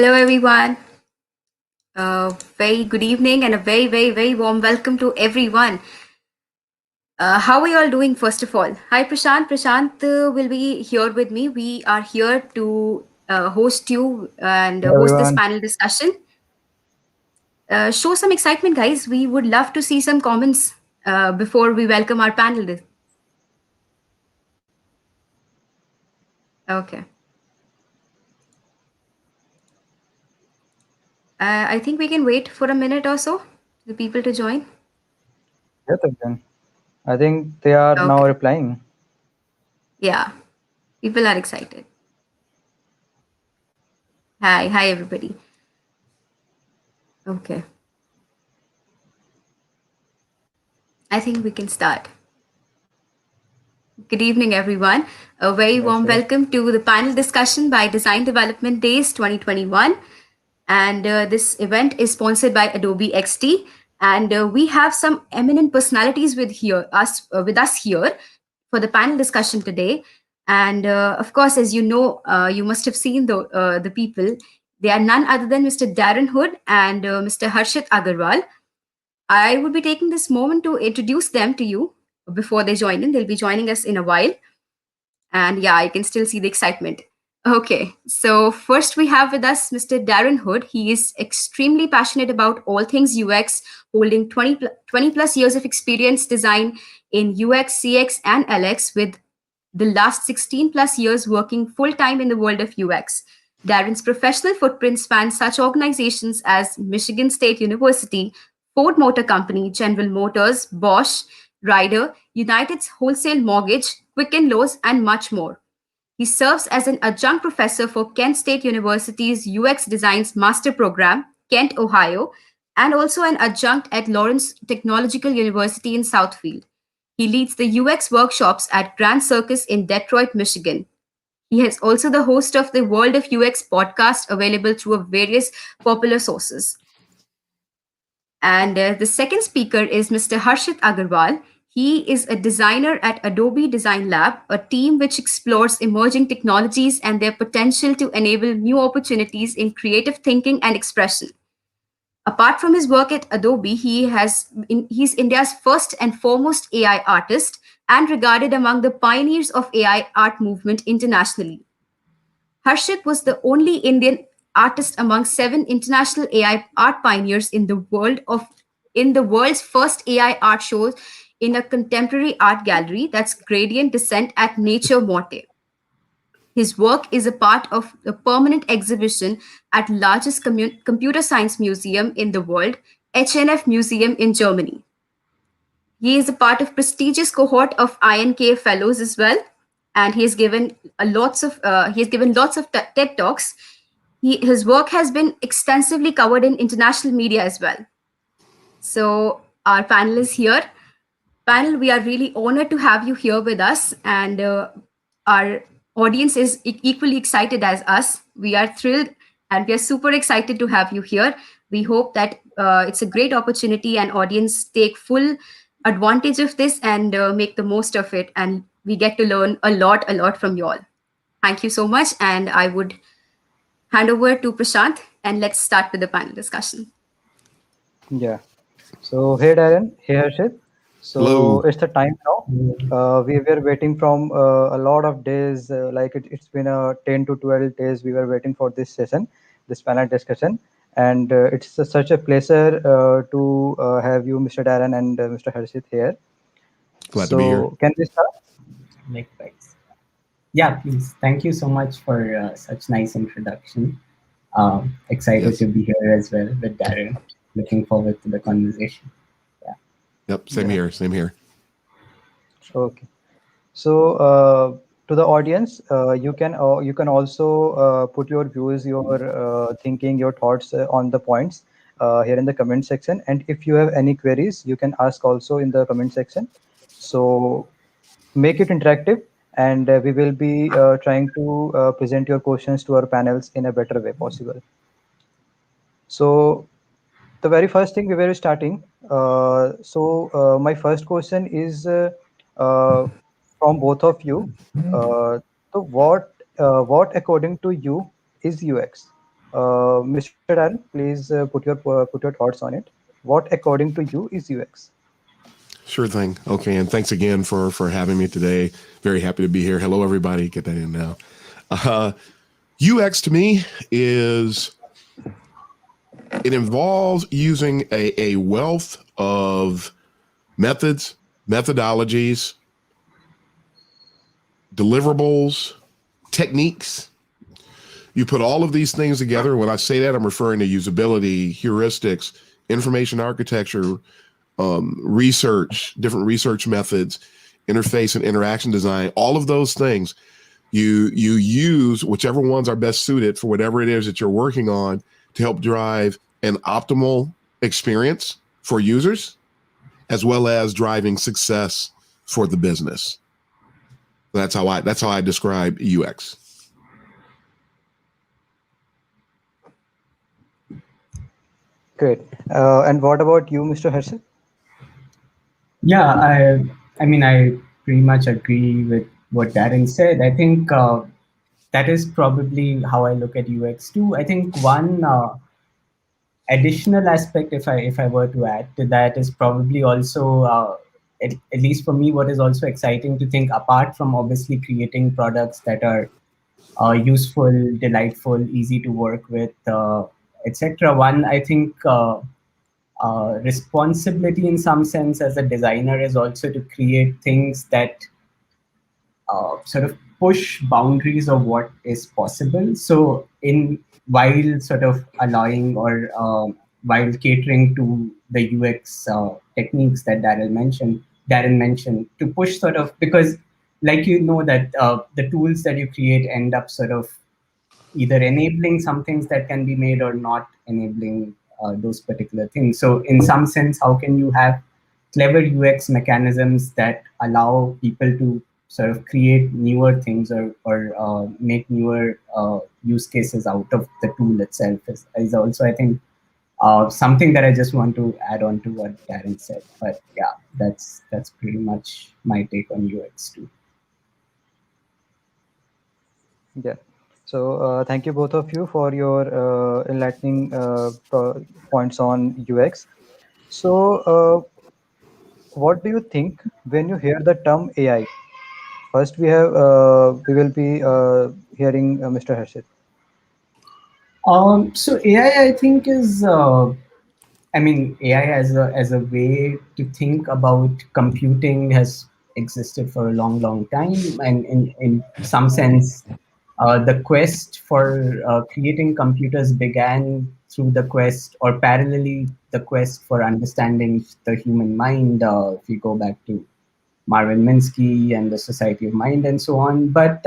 Hello, everyone. Very good evening and a very, very, very warm welcome to everyone. How are you all doing, first of all? Hi, Prashant. Prashant will be here with me. We are here to host you and Hello host this everyone. panel discussion. Show some excitement, guys. We would love to see some comments before we welcome our panel. Okay. I think we can wait for a minute or so for the people to join. Yes, everyone. I think they are now Okay. replying. Yeah. People are excited. Hi. Hi, everybody. Okay. I think we can start. Good evening, everyone. A very Yes, warm yes. welcome to the panel discussion by Design Development Days 2021. And this event is sponsored by Adobe XD. And we have some eminent personalities with us here for the panel discussion today. And of course, as you know, you must have seen the people. They are none other than Mr. Darren Hood and Mr. Harshit Agarwal. I would be taking this moment to introduce them to you before they join in. They'll be joining us in a while. And yeah, I can still see the excitement. Okay, so first we have with us Mr. Darren Hood. He is extremely passionate about all things UX, holding 20 plus years of experience design in UX, CX, and LX, with the last 16 plus years working full time in the world of UX. Darren's professional footprint spans such organizations as Michigan State University, Ford Motor Company, General Motors, Bosch, Ryder, United's Wholesale Mortgage, Quicken Loans, and much more. He serves as an adjunct professor for Kent State University's UX Designs Master Program, Kent, Ohio, and also an adjunct at Lawrence Technological University in Southfield. He leads the UX workshops at Grand Circus in Detroit, Michigan. He is also the host of the World of UX podcast available through various popular sources. And the second speaker is Mr. Harshit Agarwal. He is a designer at Adobe Design Lab, a team which explores emerging technologies and their potential to enable new opportunities in creative thinking and expression. Apart from his work at Adobe, he's India's first and foremost AI artist and regarded among the pioneers of AI art movement internationally. Harshit was the only Indian artist among seven international AI art pioneers in the world's first AI art show in a contemporary art gallery, that's Gradient Descent at Nature Morte. His work is a part of the permanent exhibition at largest computer science museum in the world, HNF Museum in Germany. He is a part of prestigious cohort of INK fellows as well, and he has given lots of TED talks. His work has been extensively covered in international media as well. So our panel is here. Panel, we are really honored to have you here with us, and our audience is equally excited as us. We are thrilled and we are super excited to have you here. We hope that it's a great opportunity and audience take full advantage of this and make the most of it. And we get to learn a lot from you all. Thank you so much. And I would hand over to Prashant and let's start with the panel discussion. Yeah. So hey Darren, hey Harshit. So Hello. it's the time now. We were waiting from a lot of days. It's been 10 to 12 days. We were waiting for this session, this panel discussion, and it's such a pleasure to have you, Mr. Darren and Mr. Harshit here. Glad to be here. So can we start? Likewise. Yeah, please. Thank you so much for such nice introduction. Excited Yes. to be here as well with Darren. Looking forward to the conversation. Yeah. Yep. Same Yeah. here. Same here. Okay. So, to the audience, you can also put your views, your thinking, your thoughts on the points here in the comment section. And if you have any queries, you can ask also in the comment section. So make it interactive, and we will be trying to present your questions to our panels in a better way possible. So the very first thing we were starting. My first question is uh, from both of you. So what according to you is UX? Mr. Darren, please put your thoughts on it. What, according to you, is UX? Sure thing. Okay, and thanks again for having me today. Very happy to be here. Hello, everybody. Get that in now. UX to me is it involves using a wealth of methods, methodologies, deliverables, techniques. You put all of these things together. When I say that, I'm referring to usability, heuristics, information architecture, research, different research methods, interface and interaction design, all of those things. You use whichever ones are best suited for whatever it is that you're working on to help drive an optimal experience for users, as well as driving success for the business. That's how I describe UX. Great. And what about you, Mr. Harshit? Yeah, I mean, I pretty much agree with what Darren said. I think that is probably how I look at UX too. I think one additional aspect, if I were to add to that, is probably also at least for me, what is also exciting to think, apart from obviously creating products that are useful, delightful, easy to work with, etc. One, I think. Responsibility in some sense as a designer is also to create things that sort of push boundaries of what is possible. So in while sort of allowing or while catering to the UX techniques that Darren mentioned to push sort of, because like you know that the tools that you create end up sort of either enabling some things that can be made or not enabling those particular things. So in some sense, how can you have clever UX mechanisms that allow people to sort of create newer things or make newer use cases out of the tool itself is also, I think, something that I just want to add on to what Darren said. But yeah, that's pretty much my take on UX too. Yeah. So thank you both of you for your enlightening points on UX. So what do you think when you hear the term AI? First, we will be hearing Mr. Harshit. So AI, I think, is I mean, AI as a way to think about computing has existed for a long, long time, and in some sense, the quest for creating computers began through the quest, or parallelly, the quest for understanding the human mind. If you go back to Marvin Minsky and the Society of Mind and so on. But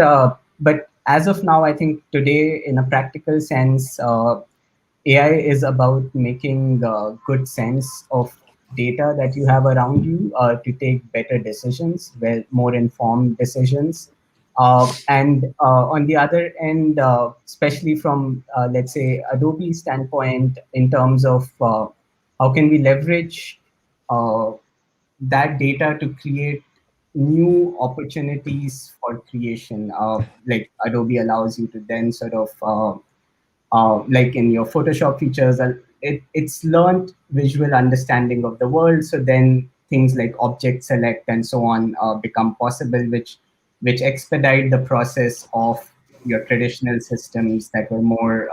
as of now, I think today, in a practical sense, AI is about making good sense of data that you have around you to take better decisions, more informed decisions. And on the other end, especially from, let's say, Adobe standpoint, in terms of how can we leverage uh, that data to create new opportunities for creation. Like Adobe allows you to then sort of, like in your Photoshop features, it's learned visual understanding of the world. So then things like object select and so on become possible, which expedite the process of your traditional systems that were more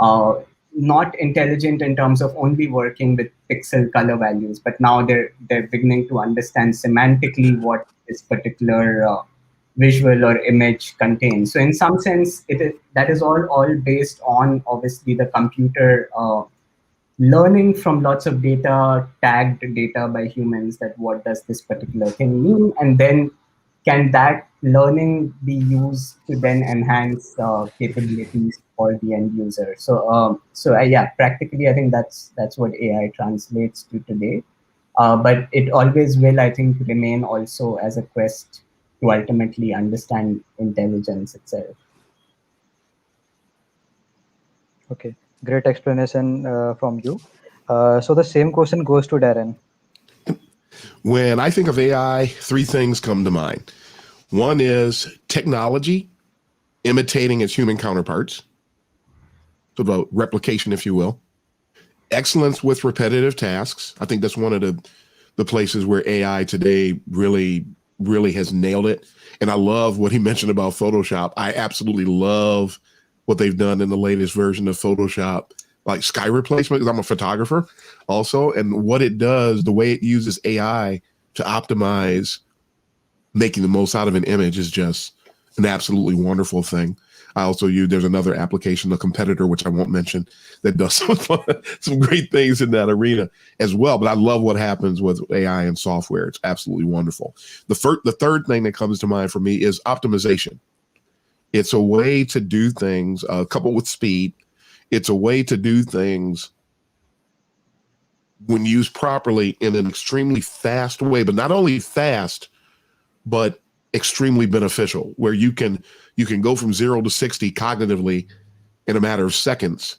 uh, not intelligent in terms of only working with pixel color values, but now they're beginning to understand semantically what this particular visual or image contains. So in some sense, that is all based on obviously the computer learning from lots of data, tagged data by humans, that what does this particular thing mean, and then can that learning be used to then enhance capabilities for the end user. So yeah, practically, I think that's what AI translates to today. But it always will, I think, remain also as a quest to ultimately understand intelligence itself. Okay, great explanation from you. So the same question goes to Darren. When I think of AI, three things come to mind. One is technology imitating its human counterparts. sort of a replication, if you will. Excellence with repetitive tasks. I think that's one of the places where AI today really has nailed it. And I love what he mentioned about Photoshop. I absolutely love what they've done in the latest version of Photoshop, like sky replacement, because I'm a photographer also. And what it does, the way it uses AI to optimize making the most out of an image is just an absolutely wonderful thing. I also use, there's another application, a competitor, which I won't mention, that does some great things in that arena as well. But I love what happens with AI and software. It's absolutely wonderful. The third thing that comes to mind for me is optimization. It's a way to do things, coupled with speed. It's a way to do things when used properly in an extremely fast way, but not only fast, but extremely beneficial, where you can go from 0 to 60 cognitively in a matter of seconds.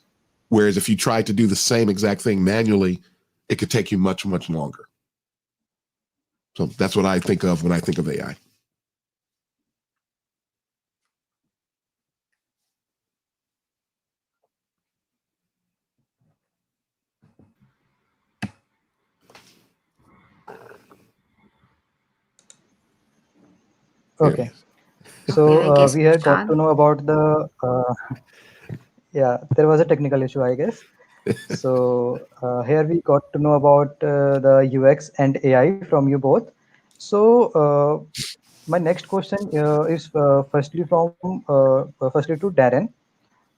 Whereas if you try to do the same exact thing manually, it could take you much, much longer. So that's what I think of when I think of AI. Okay. So Okay, I guess we we have got to start. know about the yeah, there was a technical issue, I guess. So here we got to know about the UX and AI from you both. So my next question is firstly to Darren.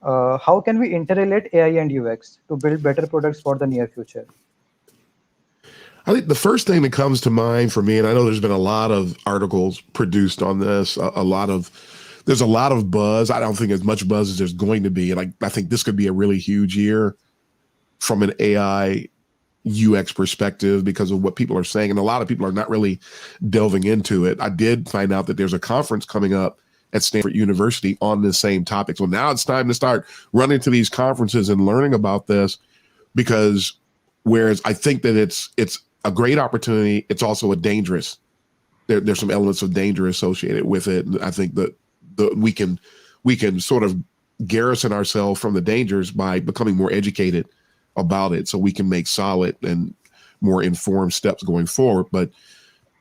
How can we interrelate AI and UX to build better products for the near future? I think the first thing that comes to mind for me, and I know there's been a lot of articles produced on this, there's a lot of buzz. I don't think as much buzz as there's going to be. And I think this could be a really huge year from an AI UX perspective because of what people are saying. And a lot of people are not really delving into it. I did find out that there's a conference coming up at Stanford University on this same topic. So now it's time to start running to these conferences and learning about this, because whereas I think that it's a great opportunity, it's also a dangerous. There's some elements of danger associated with it. And I think that we can sort of garrison ourselves from the dangers by becoming more educated about it, so we can make solid and more informed steps going forward. But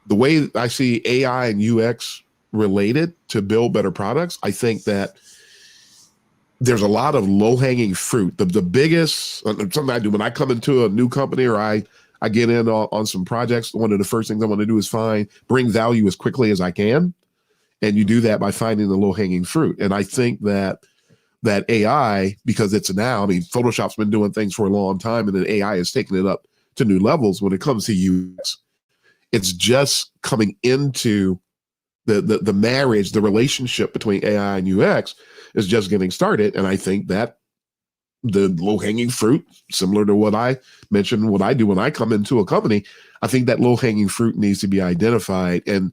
the way I see AI and UX related to build better products, I think that there's a lot of low-hanging fruit. The biggest, something I do when I come into a new company or I get in on some projects, one of the first things I want to do is bring value as quickly as I can. And you do that by finding the low-hanging fruit. And I think that AI, because it's now, I mean, Photoshop's been doing things for a long time, and then AI is taking it up to new levels when it comes to UX. It's just coming into the marriage, the relationship between AI and UX is just getting started. And I think that the low-hanging fruit, similar to what I mentioned, what I do when I come into a company, I think that low-hanging fruit needs to be identified. And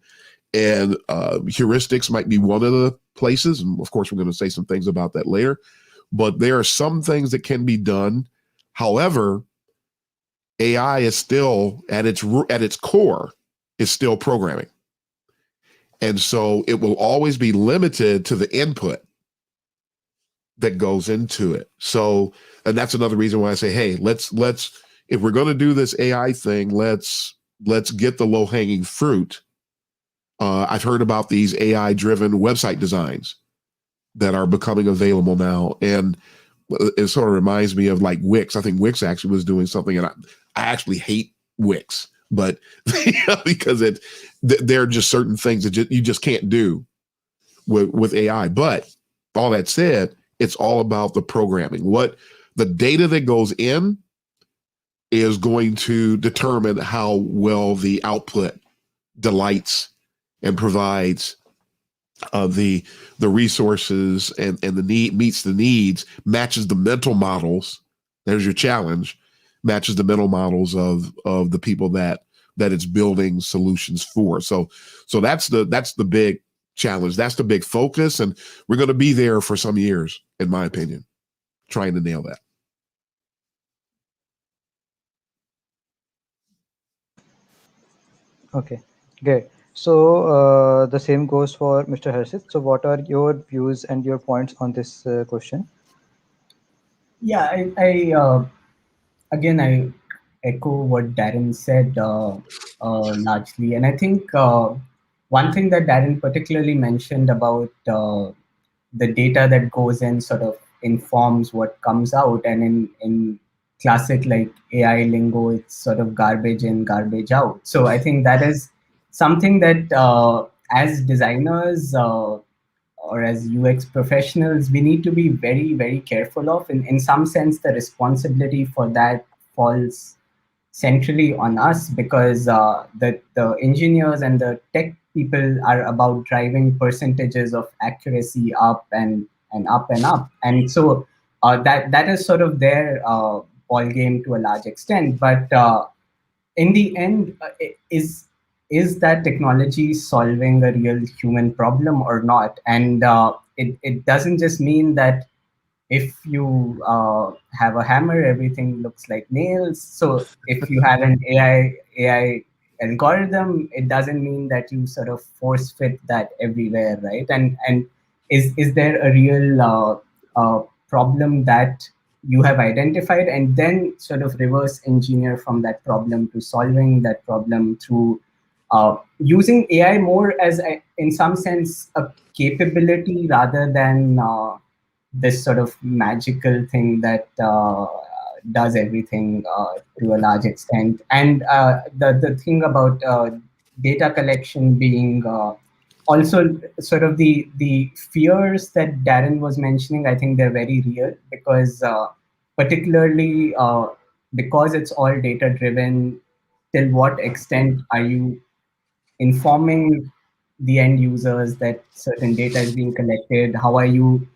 heuristics might be one of the places. And of course, we're going to say some things about that later. But there are some things that can be done. However, AI is still at its core is still programming. And so it will always be limited to the input that goes into it. So, and that's another reason why I say, hey, let's if we're going to do this AI thing, let's get the low-hanging fruit. I've heard about these AI-driven website designs that are becoming available now, and it sort of reminds me of like Wix. I think Wix actually was doing something, and I actually hate Wix, but because there are just certain things that you just can't do with AI. But all that said, it's all about the programming. What the data that goes in is going to determine how well the output delights and provides the resources and the need, meets the needs, matches the mental models. There's your challenge, matches the mental models of the people that it's building solutions for. So that's the big challenge. That's the big focus. And we're going to be there for some years, in my opinion, trying to nail that. Okay, great. So the same goes for Mr. Harshit. So what are your views and your points on this question? Yeah, again, I echo what Darren said largely, and I think one thing that Darren particularly mentioned about the data that goes in sort of informs what comes out, and in classic like AI lingo, it's sort of garbage in, garbage out. So I think that is something that as designers. Or as UX professionals, we need to be very, very careful of. In some sense, the responsibility for that falls centrally on us because the engineers and the tech people are about driving percentages of accuracy up and up and up. And so that is sort of their ball game to a large extent. But in the end, is that technology solving a real human problem or not? And it doesn't just mean that if you have a hammer, everything looks like nails. So if you have an AI algorithm, it doesn't mean that you sort of force fit that everywhere, right? And is there a real problem that you have identified, and then sort of reverse engineer from that problem to solving that problem through using AI more as, in some sense, a capability rather than this sort of magical thing that does everything to a large extent. And the thing about data collection being also sort of the fears that Darren was mentioning, I think they're very real because particularly because it's all data driven, till what extent are you informing the end users that certain data is being collected? How are you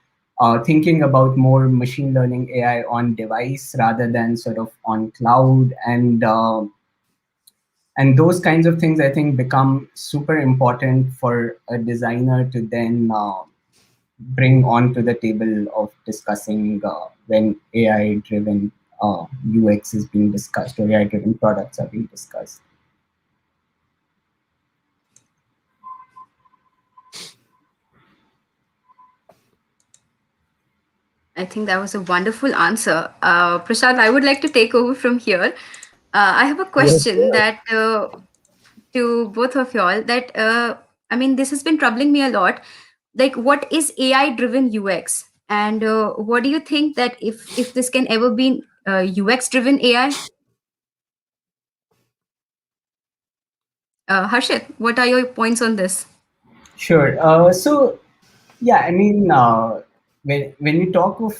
thinking about more machine learning AI on device rather than sort of on cloud? And those kinds of things, I think, become super important for a designer to then bring onto the table of discussing when AI driven UX is being discussed or AI driven products are being discussed. I think that was a wonderful answer. Prashant, I would like to take over from here. I have a Yes, question that to both of y'all that I mean, this has been troubling me a lot. Like, what is AI driven UX, and what do you think that if this can ever be UX driven AI? Harshit, what are your points on this? Sure. So yeah, I mean, when you talk of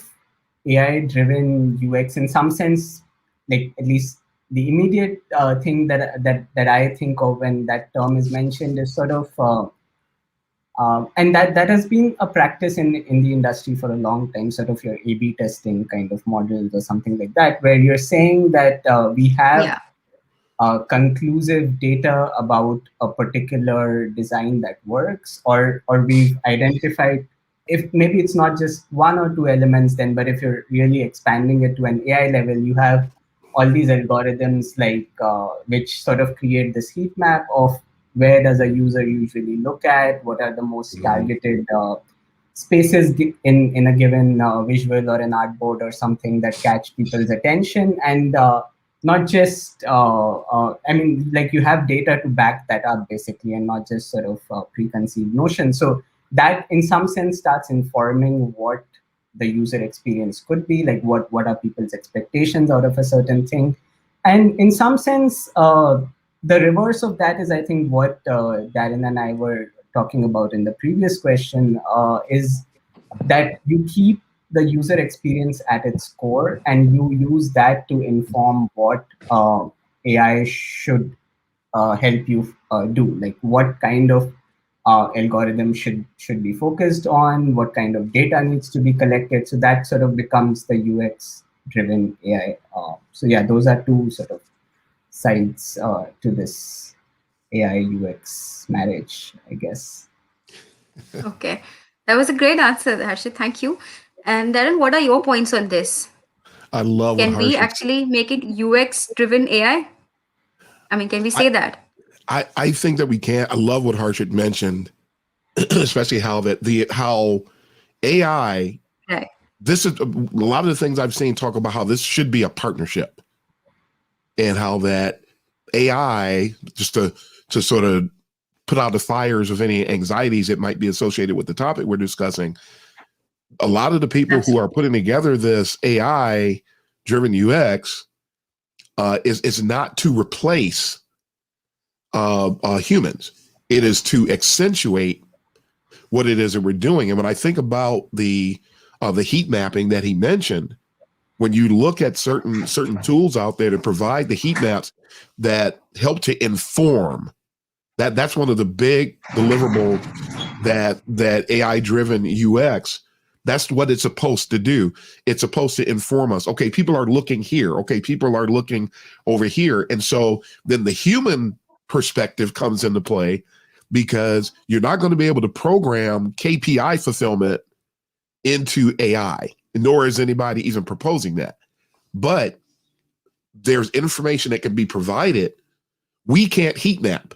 AI-driven UX, in some sense, like at least the immediate thing that I think of when that term is mentioned is sort of, and that has been a practice in the industry for a long time, sort of your A/B testing kind of models or something like that, where you're saying that we have Yeah. conclusive data about a particular design that works, or we've identified, if maybe it's not just one or two elements then, but if you're really expanding it to an AI level, you have all these algorithms like which sort of create this heat map of where does a user usually look at, what are the most Mhm. targeted spaces in a given visual or an artboard or something that catch people's attention. And not just I mean, like, you have data to back that up basically, and not just sort of preconceived notions. So that in some sense starts informing what the user experience could be like, what are people's expectations out of a certain thing. And in some sense, the reverse of that is, I think, what Darren and I were talking about in the previous question, is that you keep the user experience at its core, and you use that to inform what AI should help you do, like what kind of algorithm should be focused on, what kind of data needs to be collected. So that sort of becomes the UX driven AI. So yeah, those are two sort of sides to this AI UX marriage, I guess. Okay. That was a great answer, Harshit. Thank you. And Darren, what are your points on this? I love what Can we Harshit. actually make it UX driven AI? I mean, can we I, say that? I think that we can. I love what Harshit mentioned, especially how AI Right. this is a lot of the things I've seen talk about how this should be a partnership, and how that AI, just to sort of put out the fires of any anxieties that might be associated with the topic we're discussing. A lot of the people who are putting together this AI driven UX is not to replace humans. It is to accentuate what it is that we're doing. And when I think about the heat mapping that he mentioned, when you look at certain tools out there to provide the heat maps that help to inform, that's one of the big deliverables that AI driven UX, that's what it's supposed to do. It's supposed to inform us. Okay, people are looking here. Okay, people are looking over here. And so then the human perspective comes into play, because you're not going to be able to program KPI fulfillment into AI, nor is anybody even proposing that. But there's information that can be provided. We can't heat map.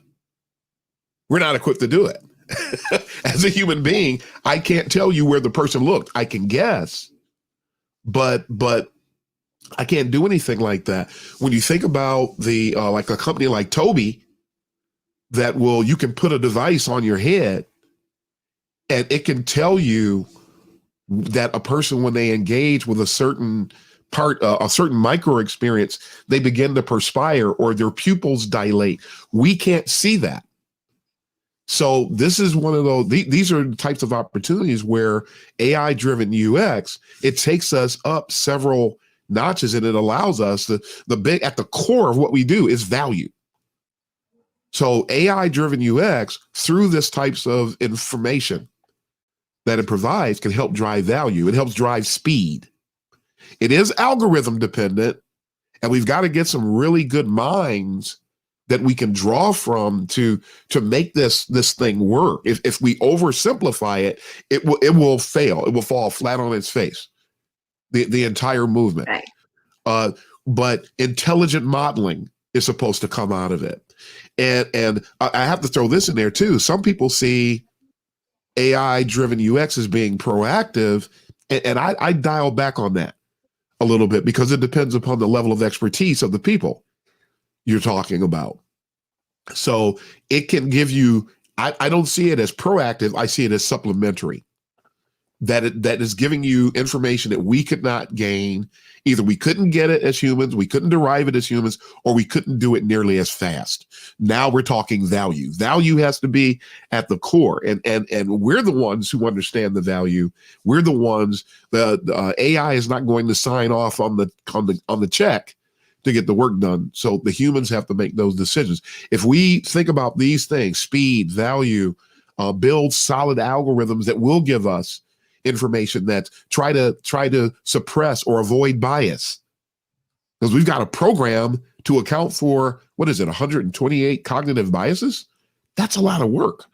We're not equipped to do it. As a human being, I can't tell you where the person looked. I can guess, but I can't do anything like that. When you think about the like a company like Toby, that you can put a device on your head and it can tell you that a person, when they engage with a certain part, a certain micro experience, they begin to perspire or their pupils dilate. We can't see that. So this is one of those, these are the types of opportunities where AI driven UX, it takes us up several notches, and it allows us at the core of what we do is value. So AI driven UX, through this types of information that it provides, can help drive value. It helps drive speed. It is algorithm dependent, and we've got to get some really good minds that we can draw from to make this thing work. If we oversimplify it, it will fail. It will fall flat on its face. The entire movement. Right. But intelligent modeling is supposed to come out of it. And I have to throw this in there too. Some people see AI driven UX as being proactive, and I dial back on that a little bit, because it depends upon the level of expertise of the people you're talking about. So it can give you, I don't see it as proactive. I see it as supplementary, that is giving you information that we could not gain. Either we couldn't get it as humans, we couldn't derive it as humans, or we couldn't do it nearly as fast. Now we're talking value. Value has to be at the core, and we're the ones who understand the value. We're the ones. The AI is not going to sign off on the check to get the work done. So the humans have to make those decisions. If we think about these things, speed, value, build solid algorithms that will give us information that try to suppress or avoid bias, because we've got a program to account for, what is it, 128 cognitive biases? That's a lot of work.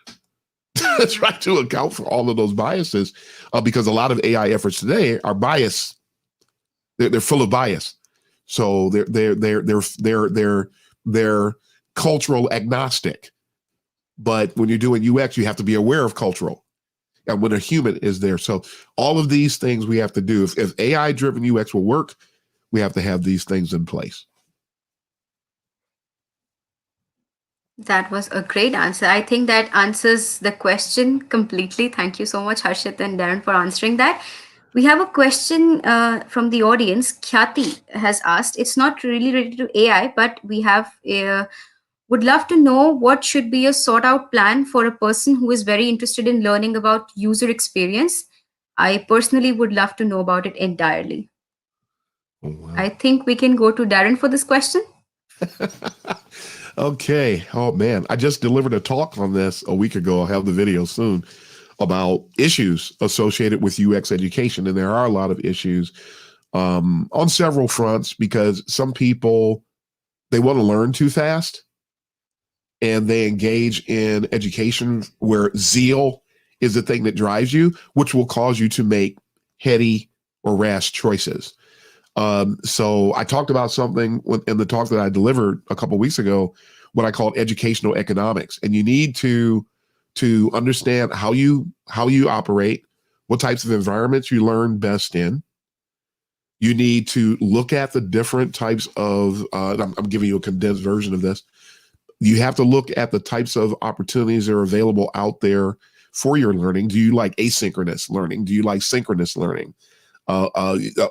Try to account for all of those biases, because a lot of AI efforts today are biased. They're full of bias. So they're cultural agnostic. But when you're doing UX, you have to be aware of cultural, and when a human is there. So all of these things we have to do. If AI-driven UX will work, we have to have these things in place. That was a great answer. I think that answers the question completely. Thank you so much, Harshit and Darren, for answering that. We have a question from the audience. Khyati has asked, it's not really related to AI, but we have would love to know what should be a sought out plan for a person who is very interested in learning about user experience. I personally would love to know about it entirely. Oh, wow. I think we can go to Darren for this question. Okay. Oh man, I just delivered a talk on this a week ago. I'll have the video soon, about issues associated with UX education. And there are a lot of issues on several fronts, because some people, they want to learn too fast, and they engage in education where zeal is the thing that drives you, which will cause you to make heady or rash choices. So I talked about something in the talk that I delivered a couple of weeks ago, what I called educational economics. And you need to understand how you operate, what types of environments you learn best in. You need to look at the different types of, I'm giving you a condensed version of this. You have to look at the types of opportunities that are available out there for your learning. Do you like asynchronous learning? Do you like synchronous learning? A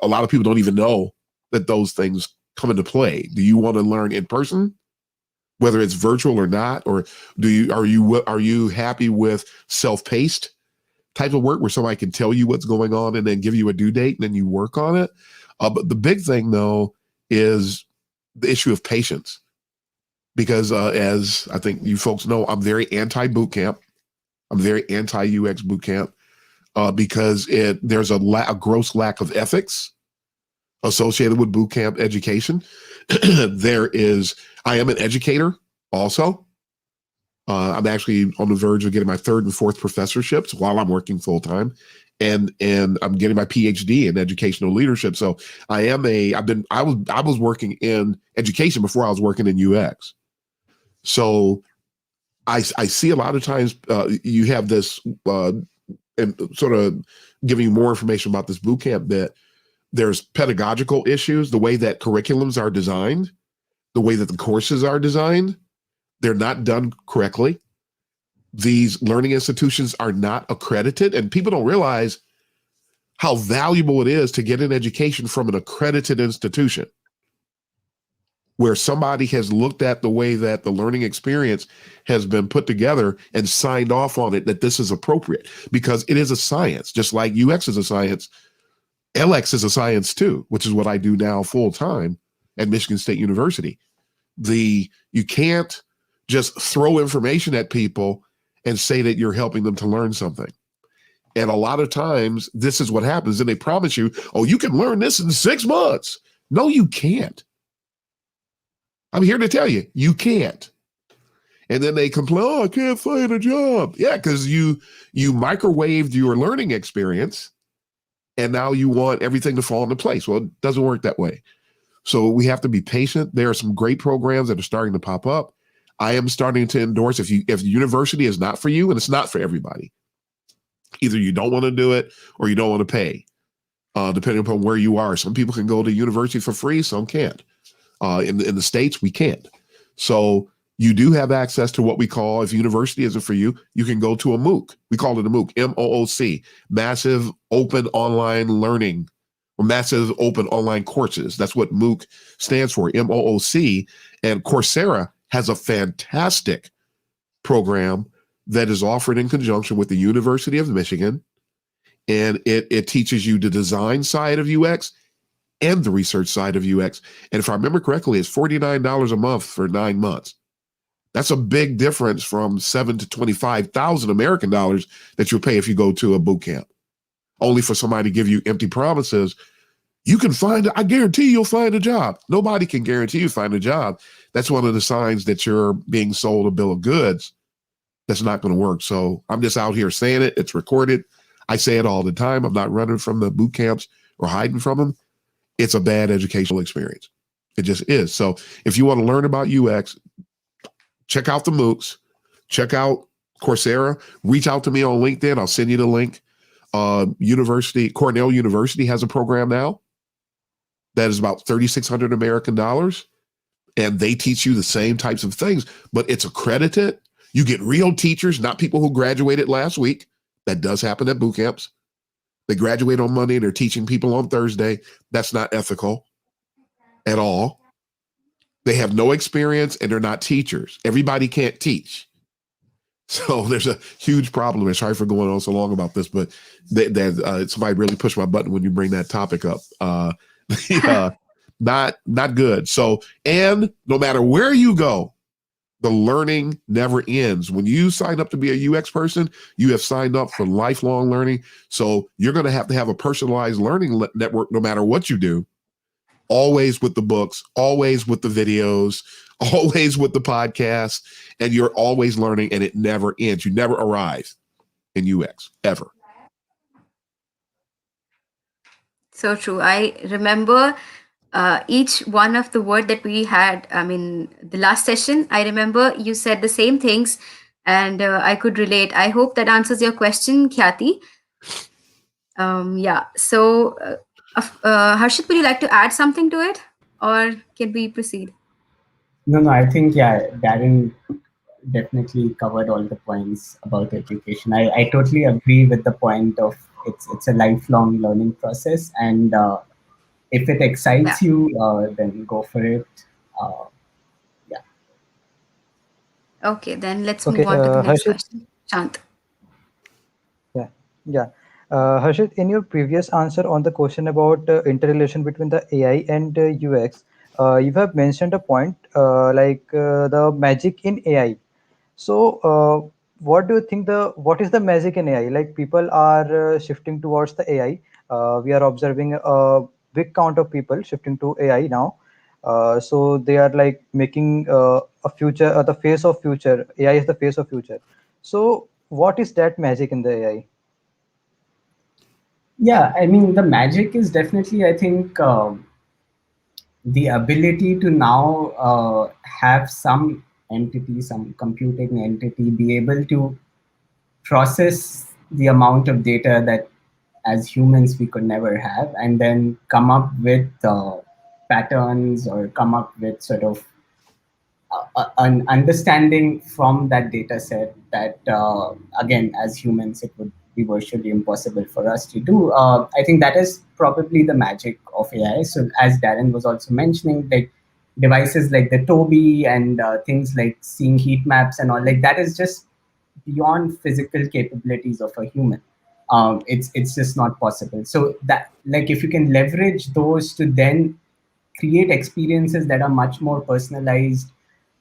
lot of people don't even know that those things come into play. Do you want to learn in person, whether it's virtual or not, or are you happy with self-paced type of work where somebody can tell you what's going on and then give you a due date and then you work on it? But the big thing though is the issue of patience, because as I think you folks know, I'm very anti-boot camp. I'm very anti-UX boot camp because there's a gross lack of ethics associated with boot camp education. I am an educator also. I'm actually on the verge of getting my 3rd and 4th professorships while I'm working full time, and I'm getting my PhD in educational leadership. So I was working in education before I was working in UX. So I see a lot of times you have this, and sort of giving you more information about this boot camp, that there's pedagogical issues, the way that curriculums are designed, the way that the courses are designed. They're not done correctly. These learning institutions are not accredited, and people don't realize how valuable it is to get an education from an accredited institution where somebody has looked at the way that the learning experience has been put together and signed off on it, that this is appropriate, because it is a science. Just like UX is a science, LX is a science too, which is what I do now full time at Michigan State University. You can't just throw information at people and say that you're helping them to learn something. And a lot of times this is what happens. And they promise you, oh, you can learn this in 6 months. No, you can't. I'm here to tell you, you can't. And then they complain, oh, I can't find a job. Yeah, because you microwaved your learning experience and now you want everything to fall into place. Well, it doesn't work that way. So we have to be patient. There are some great programs that are starting to pop up. I am starting to endorse, if university is not for you, and it's not for everybody, either you don't want to do it or you don't want to pay, depending upon where you are. Some people can go to university for free, some can't. In the States, we can't. So you do have access to what we call, if university isn't for you, you can go to a MOOC. We call it a MOOC, MOOC, Massive Open Online Learning, or Massive Open Online Courses. That's what MOOC stands for, MOOC. And Coursera has a fantastic program that is offered in conjunction with the University of Michigan. And it teaches you the design side of UX and the research side of UX. And if I remember correctly, it's $49 a month for 9 months. That's a big difference from $7,000 to $25,000 American dollars that you'll pay if you go to a boot camp, only for somebody to give you empty promises. I guarantee you'll find a job. Nobody can guarantee you find a job. That's one of the signs that you're being sold a bill of goods. That's not going to work. So I'm just out here saying it. It's recorded. I say it all the time. I'm not running from the boot camps or hiding from them. It's a bad educational experience. It just is. So if you want to learn about UX, check out the MOOCs, check out Coursera, reach out to me on LinkedIn. I'll send you the link. Cornell University has a program now that is about $3,600 American dollars. And they teach you the same types of things, but it's accredited. You get real teachers, not people who graduated last week. That does happen at boot camps. They graduate on Monday and they're teaching people on Thursday. That's not ethical at all. They have no experience and they're not teachers. Everybody can't teach. So there's a huge problem. I'm sorry for going on so long about this, but somebody really pushed my button when you bring that topic up. Not good. So, and no matter where you go, the learning never ends. When you sign up to be a UX person, you have signed up for lifelong learning. So you're going to have a personalized learning network no matter what you do. Always with the books, always with the videos, always with the podcasts, and you're always learning, and it never ends. You never arrive in UX, ever. So true. I remember each one of the word that we had. I mean, the last session, I remember you said the same things, and I could relate. I hope that answers your question, Khyati. Yeah. So, Harshit, would you like to add something to it, or can we proceed? No, I think, yeah, Darren definitely covered all the points about education. I totally agree with the point of it's a lifelong learning process, and if it Yeah. excites you, then go for it. Uh, yeah. Okay, then let's Okay, move on to the next Harshit. question. Shant. Yeah, yeah. Harshit, in your previous answer on the question about interrelation between the AI and UX, you have mentioned a point the magic in AI. So, what do you think what is the magic in AI? Like people are shifting towards the AI. We are observing a big count of people shifting to AI now. So they are like making a future, the face of future. AI is the face of future. So, what is that magic in the AI? Yeah, I mean, the magic is definitely, I think, the ability to now have some entity, some computing entity, be able to process the amount of data that as humans we could never have, and then come up with patterns or come up with sort of an understanding from that data set that again as humans it would be virtually impossible for us to do. I think that is probably the magic of AI. So as Darren was also mentioning, like devices like the Toby and things like seeing heat maps and all, like that is just beyond physical capabilities of a human. It's just not possible. So that, like, if you can leverage those to then create experiences that are much more personalized,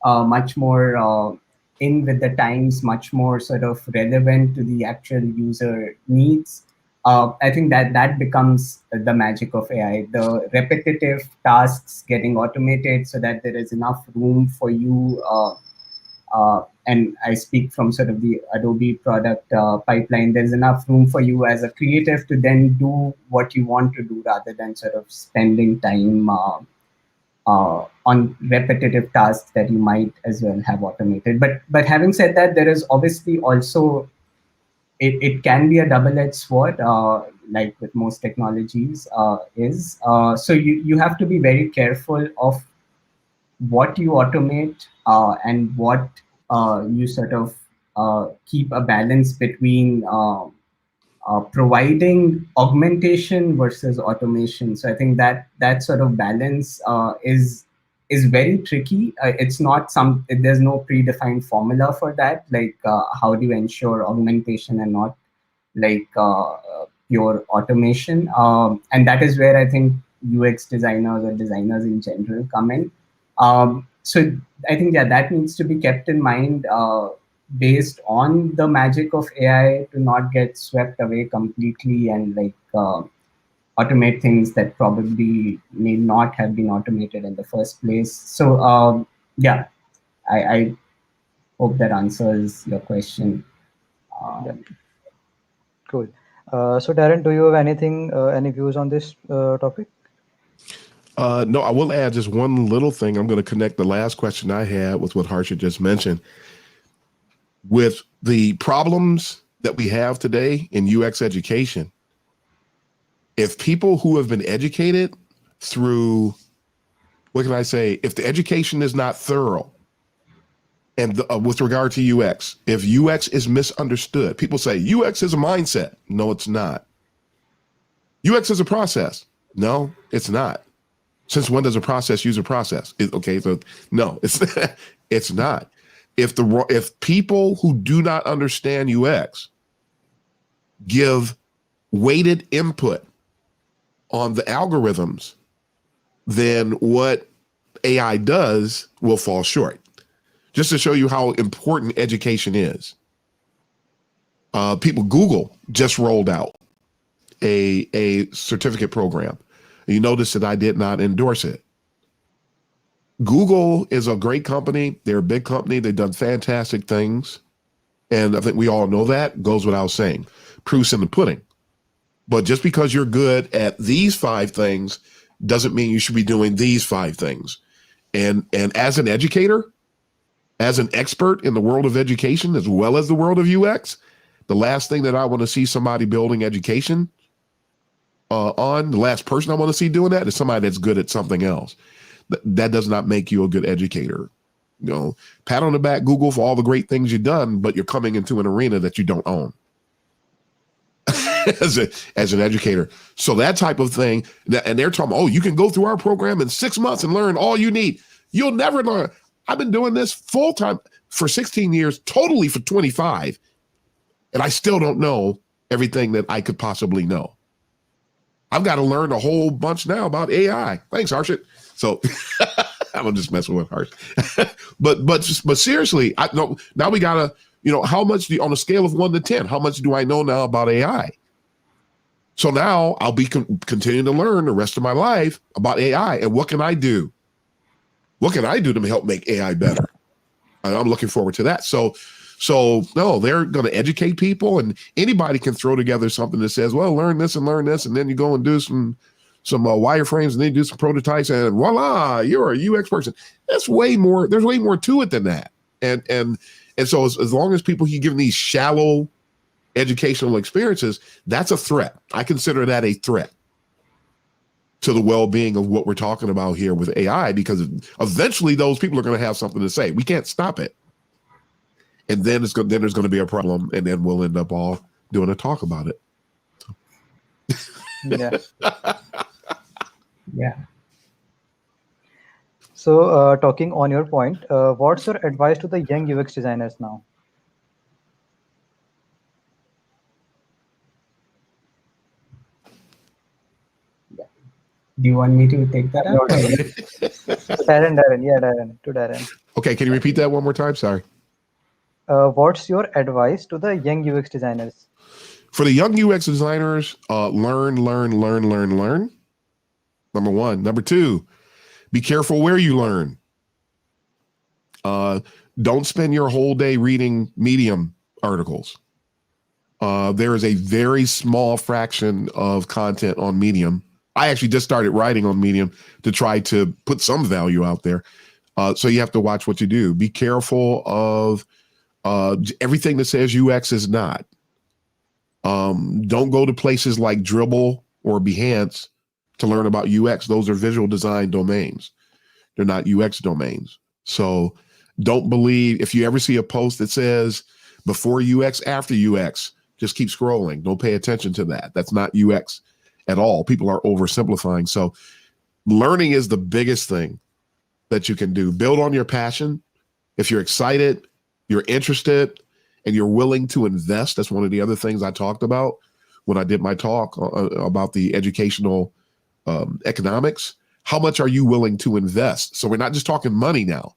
much more in with the times, much more sort of relevant to the actual user needs. I think that that becomes the magic of AI. The repetitive tasks getting automated so that there is enough room for you. And I speak from sort of the Adobe product pipeline. There's enough room for you as a creative to then do what you want to do rather than sort of spending time on repetitive tasks that you might as well have automated. But having said that, there is obviously also it can be a double-edged sword, like with most technologies is. So you have to be very careful of what you automate and what you sort of keep a balance between providing augmentation versus automation. So I think that that sort of balance is very tricky. It's not some there's no predefined formula for that. Like how do you ensure augmentation and not like pure automation? And that is where I think UX designers or designers in general come in. So I think yeah, that needs to be kept in mind based on the magic of AI to not get swept away completely and like automate things that probably may not have been automated in the first place. So yeah, I hope that answers your question. Yeah, Um, cool. So, Darren, do you have anything, any views on this topic? No, I will add just one little thing. I'm going to connect the last question I had with what Harsha just mentioned. With the problems that we have today in UX education, if people who have been educated through, what can I say, if the education is not thorough, and with regard to UX, if UX is misunderstood, people say UX is a mindset. No, it's not. UX is a process. No, it's not. Since when does a process use a process? Okay, so no, it's it's not. If people who do not understand UX give weighted input on the algorithms, then what AI does will fall short. Just to show you how important education is. Google just rolled out a certificate program. You notice that I did not endorse it. Google is a great company. They're a big company. They've done fantastic things. And I think we all know that, goes without saying. Proof's in the pudding. But just because you're good at these 5 things doesn't mean you should be doing these 5 things. And as an educator, as an expert in the world of education, as well as the world of UX, the last thing that I want to see somebody building education on. The last person I want to see doing that is somebody that's good at something else. That does not make you a good educator. Pat on the back, Google, for all the great things you've done, but you're coming into an arena that you don't own as an educator. So that type of thing, and they're talking, oh, you can go through our program in 6 months and learn all you need. You'll never learn. I've been doing this full time for 16 years, totally for 25, and I still don't know everything that I could possibly know. I've got to learn a whole bunch now about AI. Thanks, Harshit. So I'm just messing with Harshit. but seriously, now we gotta, how much on a scale of 1 to 10, how much do I know now about AI? So now I'll be continuing to learn the rest of my life about AI, and what can I do? What can I do to help make AI better? And I'm looking forward to that. So no, they're going to educate people, and anybody can throw together something that says, well, learn this, and then you go and do some wireframes, and then you do some prototypes, and voila, you're a UX person. There's way more to it than that. And so as long as people keep giving these shallow educational experiences, that's a threat. I consider that a threat to the well-being of what we're talking about here with AI, because eventually those people are going to have something to say. We can't stop it. And then there's going to be a problem, and then we'll end up all doing a talk about it. Yeah. Yeah. So talking on your point, what's your advice to the young UX designers now? Do you want me to take that up? Darren, to Darren. Okay, can you repeat that one more time? Sorry. What's your advice to the young UX designers? For the young UX designers, learn. Number one. Number two, be careful where you learn. Don't spend your whole day reading Medium articles. There is a very small fraction of content on Medium. I actually just started writing on Medium to try to put some value out there. So you have to watch what you do. Be careful of everything that says UX is not. Don't go to places like Dribble or Behance to learn about UX. Those are visual design domains. They're not UX domains. So don't believe, if you ever see a post that says before UX, after UX, just keep scrolling. Don't pay attention to that. That's not UX at all. People are oversimplifying. So learning is the biggest thing that you can do. Build on your passion. If you're excited, you're interested, and you're willing to invest. That's one of the other things I talked about when I did my talk about the educational economics. How much are you willing to invest? So we're not just talking money now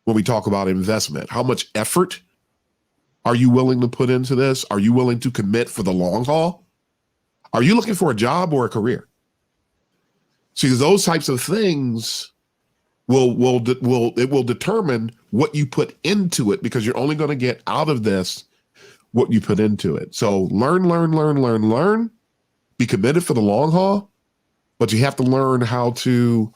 when we talk about investment. How much effort are you willing to put into this? Are you willing to commit for the long haul? Are you looking for a job or a career? See, those types of things will determine what you put into it, because you're only going to get out of this what you put into it. So learn. Be committed for the long haul, but you have to learn how to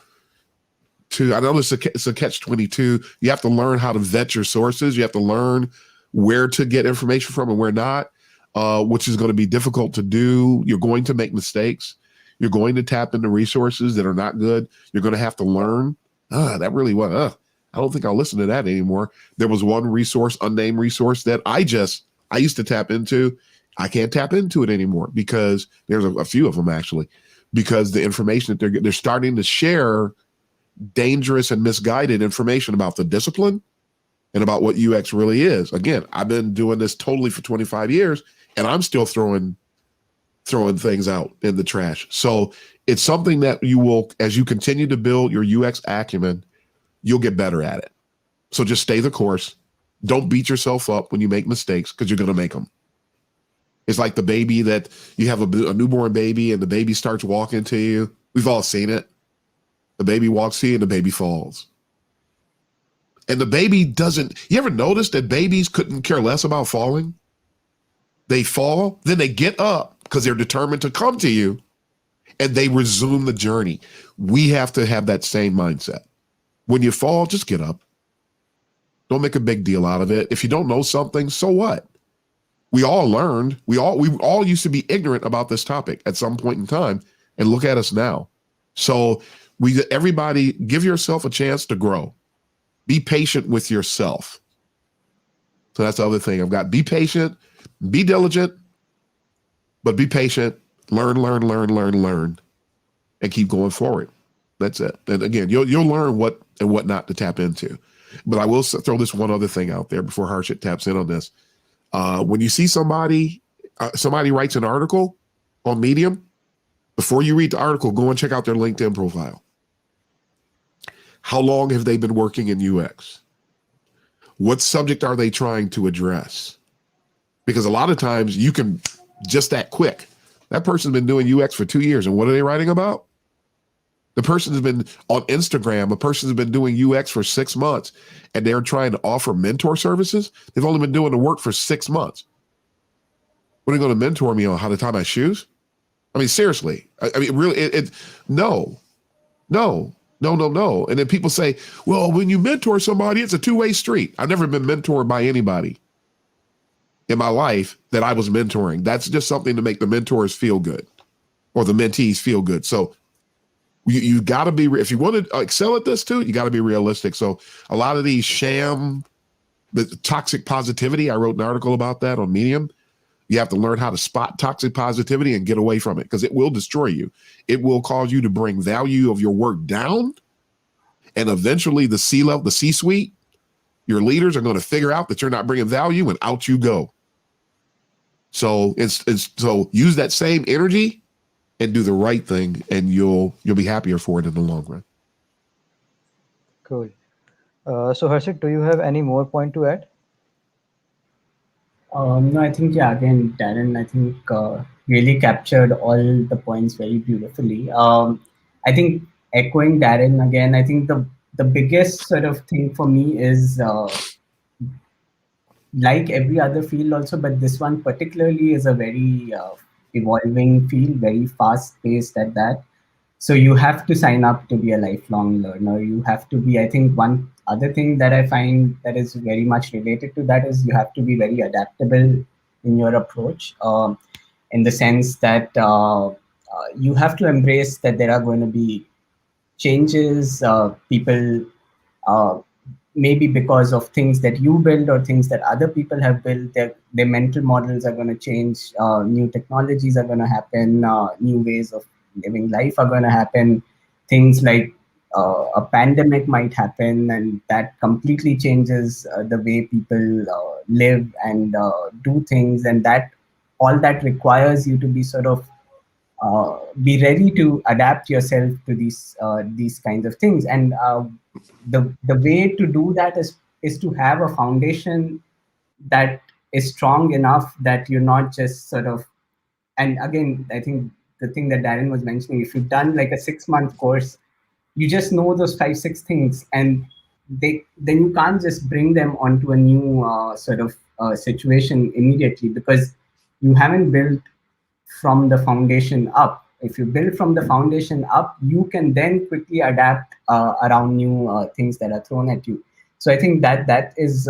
I know it's a catch-22. You have to learn how to vet your sources. You have to learn where to get information from and where not, which is going to be difficult to do. You're going to make mistakes. You're going to tap into resources that are not good. You're going to have to learn. That really was, I don't think I'll listen to that anymore. There was one resource, unnamed resource, that I used to tap into. I can't tap into it anymore because there's a few of them actually, because the information that they're starting to share dangerous and misguided information about the discipline and about what UX really is. Again, I've been doing this totally for 25 years and I'm still throwing things out in the trash. So it's something that you will, as you continue to build your UX acumen, you'll get better at it. So just stay the course. Don't beat yourself up when you make mistakes, because you're going to make them. It's like the baby that you have a newborn baby and the baby starts walking to you. We've all seen it. The baby walks to you and the baby falls. And the baby doesn't, you ever notice that babies couldn't care less about falling? They fall, then they get up because they're determined to come to you, and they resume the journey. We have to have that same mindset. When you fall, just get up. Don't make a big deal out of it. If you don't know something, so what? We all learned. We all used to be ignorant about this topic at some point in time, and look at us now. So everybody, give yourself a chance to grow. Be patient with yourself. So that's the other thing I've got. Be patient, be diligent, but be patient. Learn, and keep going forward. That's it. And again, you'll learn what and what not to tap into. But I will throw this one other thing out there before Harshit taps in on this. When you see somebody writes an article on Medium, before you read the article, go and check out their LinkedIn profile. How long have they been working in UX? What subject are they trying to address? Because a lot of times you can just that quick. That person's been doing UX for 2 years, and what are they writing about? The person has been on Instagram, a person's been doing UX for 6 months, and they're trying to offer mentor services. They've only been doing the work for 6 months. What are you going to mentor me on? How to tie my shoes? I mean, seriously. I mean, really, no. And then people say, well, when you mentor somebody, it's a two-way street. I've never been mentored by anybody in my life that I was mentoring. That's just something to make the mentors feel good or the mentees feel good. So you got to be, if you want to excel at this too, you got to be realistic. So a lot of these the toxic positivity, I wrote an article about that on Medium. You have to learn how to spot toxic positivity and get away from it because it will destroy you. It will cause you to bring value of your work down. And eventually the C-level, the C-suite, your leaders are going to figure out that you're not bringing value and out you go. So so use that same energy and do the right thing, and you'll be happier for it in the long run. Cool. So Harshit, do you have any more point to add? No, I think, yeah, again, Darren, I think really captured all the points very beautifully. I think echoing Darren again, I think the biggest sort of thing for me is like every other field also, but this one particularly is a very evolving field, very fast paced at that. So you have to sign up to be a lifelong learner. You have to be, I think one other thing that I find that is very much related to that is you have to be very adaptable in your approach, in the sense that you have to embrace that there are going to be changes, people, uh, maybe because of things that you build or things that other people have built, their mental models are going to change, new technologies are going to happen, new ways of living life are going to happen, things like a pandemic might happen, and that completely changes the way people live and do things, and that all that requires you to be sort of be ready to adapt yourself to these kinds of things. And the way to do that is to have a foundation that is strong enough that you're not just sort of, and again, I think the thing that Darren was mentioning, if you've done like a 6-month course, you just know those 5-6 things, and then you can't just bring them onto a new sort of situation immediately, because you haven't built from the foundation up. If you build from the foundation up, you can then quickly adapt around new things that are thrown at you. So I think that is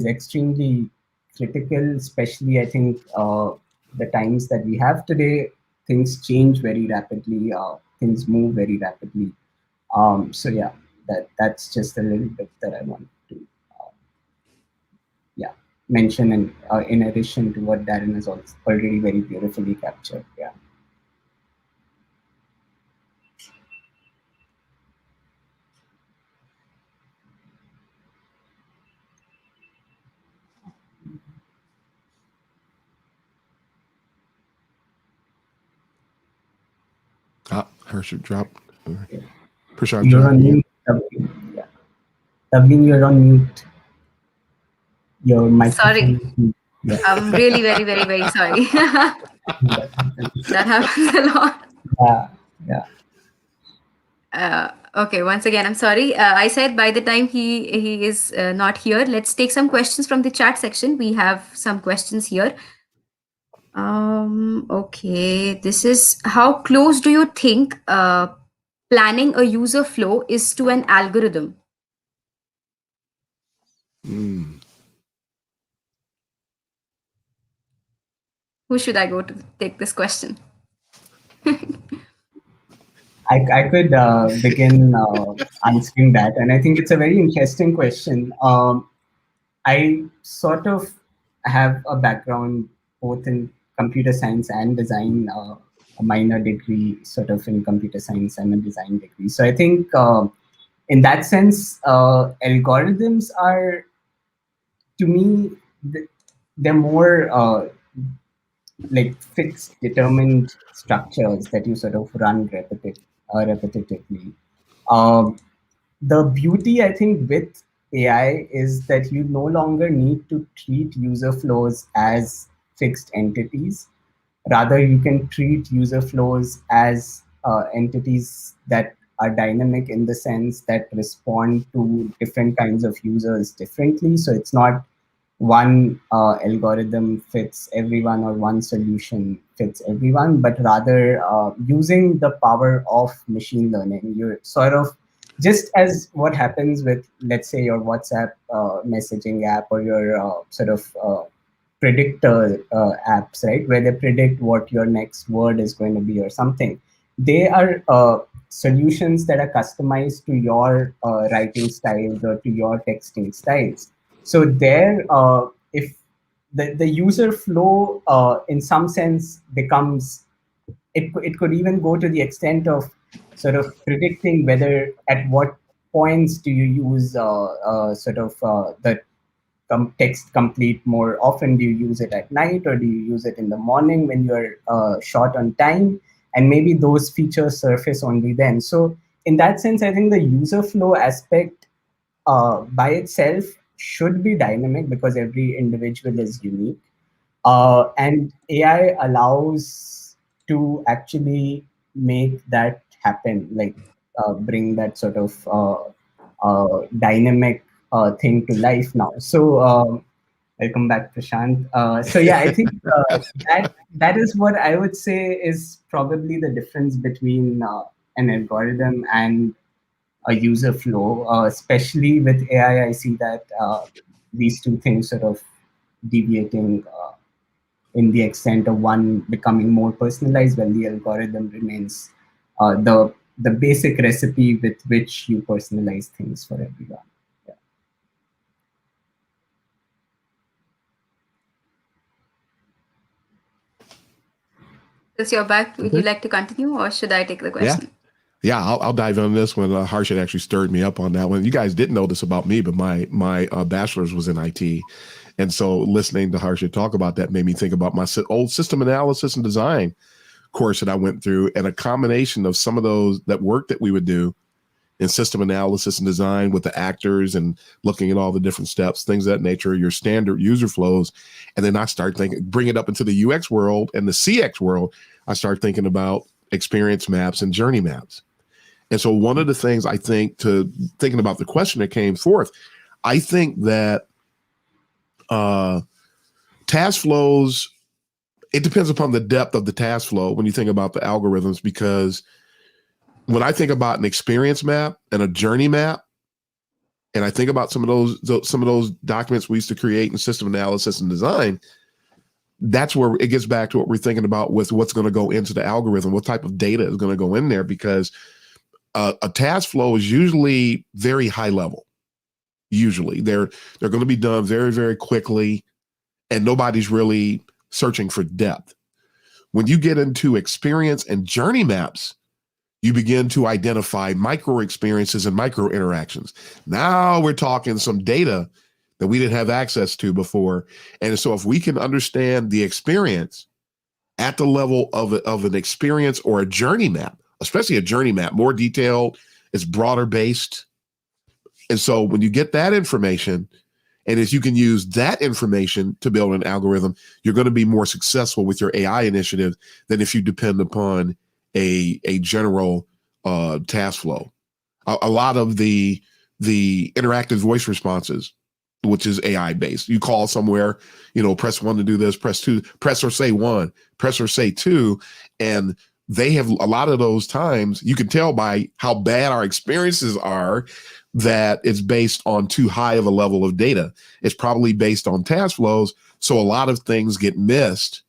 extremely critical, especially I think the times that we have today. Things change very rapidly. Things move very rapidly. So yeah, that's just a little bit that I want to yeah mention, and in addition to what Darren has also already very beautifully captured. Yeah. Harshit dropped. Prashant You're dropped. on mute. Tavleen. Yeah. Tavleen, you're on mute. Your microphone Sorry. is mute. Yeah. I'm really very, very, very sorry. That happens a lot. Yeah. Yeah. Okay, once again, I'm sorry. I said by the time he is not here, let's take some questions from the chat section. We have some questions here. Okay, this is how close do you think planning a user flow is to an algorithm? Mm. Who should I go to take this question? I could begin answering that, and I think it's a very interesting question. I sort of have a background both in computer science and design, a minor degree sort of in computer science and a design degree. So I think in that sense, algorithms are, to me, they're more like fixed, determined structures that you sort of run repetitively. Um, the beauty, I think, with AI is that you no longer need to treat user flows as fixed entities. Rather, you can treat user flows as entities that are dynamic in the sense that respond to different kinds of users differently. So it's not one algorithm fits everyone or one solution fits everyone, but rather using the power of machine learning, you're sort of just as what happens with, let's say, your WhatsApp messaging app or your sort of predictor apps, right, where they predict what your next word is going to be or something. They are solutions that are customized to your writing styles or to your texting styles. So there, if the user flow in some sense becomes, it could even go to the extent of sort of predicting whether at what points do you use sort of the text complete more often. Do you use it at night or do you use it in the morning when you're short on time? And maybe those features surface only then. So in that sense, I think the user flow aspect by itself should be dynamic because every individual is unique. And AI allows to actually make that happen, like bring that sort of dynamic thing to life now. So welcome back, Prashant. So yeah, I think that is what I would say is probably the difference between an algorithm and a user flow. Especially with AI, I see that these two things sort of deviating in the extent of one becoming more personalized, when the algorithm remains the basic recipe with which you personalize things for everyone. Yeah. Since you're back, would you Okay. like to continue or should I take the Yeah. question? Yeah, I'll dive into this one. Harshit actually stirred me up on that one. You guys didn't know this about me, but my bachelor's was in IT, and so listening to Harshit talk about that made me think about my old system analysis and design course that I went through, and a combination of some of those that work that we would do in system analysis and design with the actors and looking at all the different steps, things of that nature, your standard user flows, and then I start thinking, bring it up into the UX world and the CX world. I start thinking about experience maps and journey maps. And so one of the things I think, to thinking about the question that came forth, I think that task flows, it depends upon the depth of the task flow when you think about the algorithms, because when I think about an experience map and a journey map, and I think about some of those documents we used to create in system analysis and design, that's where it gets back to what we're thinking about with what's going to go into the algorithm, what type of data is going to go in there, because a task flow is usually very high level. Usually they're going to be done very, very quickly, and nobody's really searching for depth. When you get into experience and journey maps, you begin to identify micro experiences and micro interactions. Now we're talking some data that we didn't have access to before. And so if we can understand the experience at the level of an experience or a journey map, especially a journey map, more detailed, it's broader based. And so when you get that information, and if you can use that information to build an algorithm, you're going to be more successful with your AI initiative than if you depend upon a general task flow. A lot of the interactive voice responses, which is AI based, you call somewhere, press 1 to do this, press 2, press or say 1, press or say 2, and they have a lot of those times. You can tell by how bad our experiences are that it's based on too high of a level of data. It's probably based on task flows, so a lot of things get missed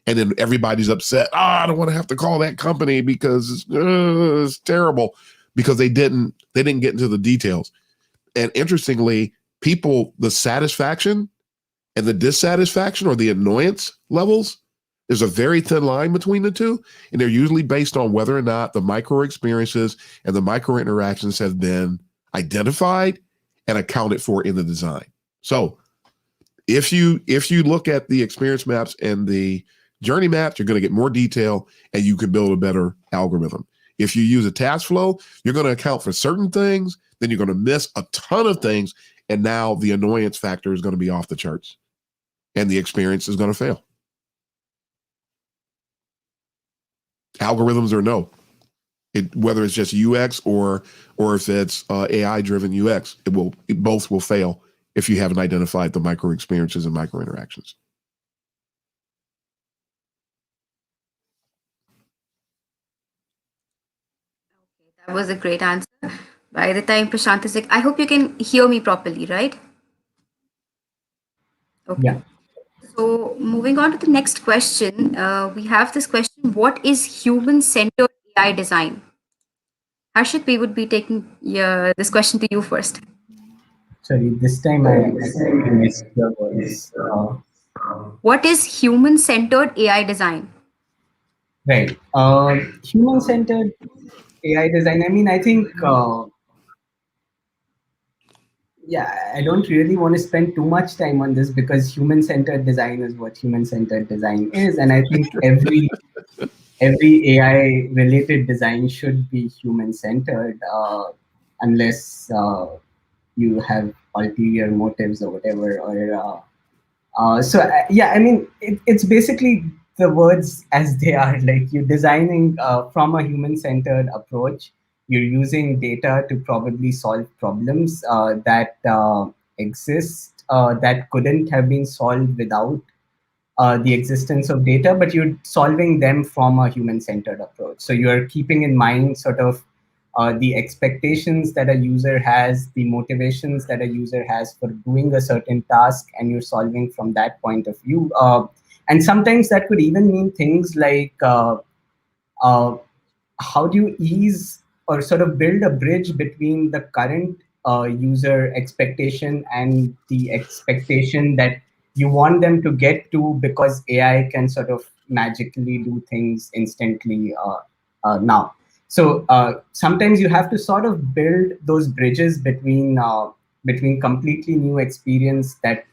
and then everybody's upset. I don't want to have to call that company because it's terrible, because they didn't get into the details. And interestingly, people, the satisfaction and the dissatisfaction, or the annoyance levels, there's a very thin line between the two, and they're usually based on whether or not the micro experiences and the micro interactions have been identified and accounted for in the design. So if you look at the experience maps and the journey maps, you're going to get more detail and you can build a better algorithm. If you use a task flow, you're going to account for certain things, then you're going to miss a ton of things, and now the annoyance factor is going to be off the charts and the experience is going to fail. Algorithms or no, whether it's just UX or if it's AI driven UX, it both will fail if you haven't identified the micro experiences and micro interactions. That was a great answer. By the time Prashant is like, I hope you can hear me properly, right? Okay. Yeah. So moving on to the next question, we have this question: what is human-centered AI design? Harshit, we would be taking this question to you first. Sorry, this time I completely missed your words. What is human-centered AI design? Right. Human-centered AI design. I mean, I think, yeah, I don't really want to spend too much time on this because human-centered design is what human-centered design is, and I think every AI related design should be human centered, unless you have ulterior motives or whatever. Yeah, I mean, it's basically the words as they are. Like, you're designing from a human centered approach. You're using data to probably solve problems that exist that couldn't have been solved without the existence of data, but you're solving them from a human-centered approach. So you're keeping in mind sort of the expectations that a user has, the motivations that a user has for doing a certain task, and you're solving from that point of view. And sometimes that could even mean things like uh, how do you ease or sort of build a bridge between the current user expectation and the expectation that you want them to get to, because AI can sort of magically do things instantly now. So sometimes you have to sort of build those bridges between completely new experience that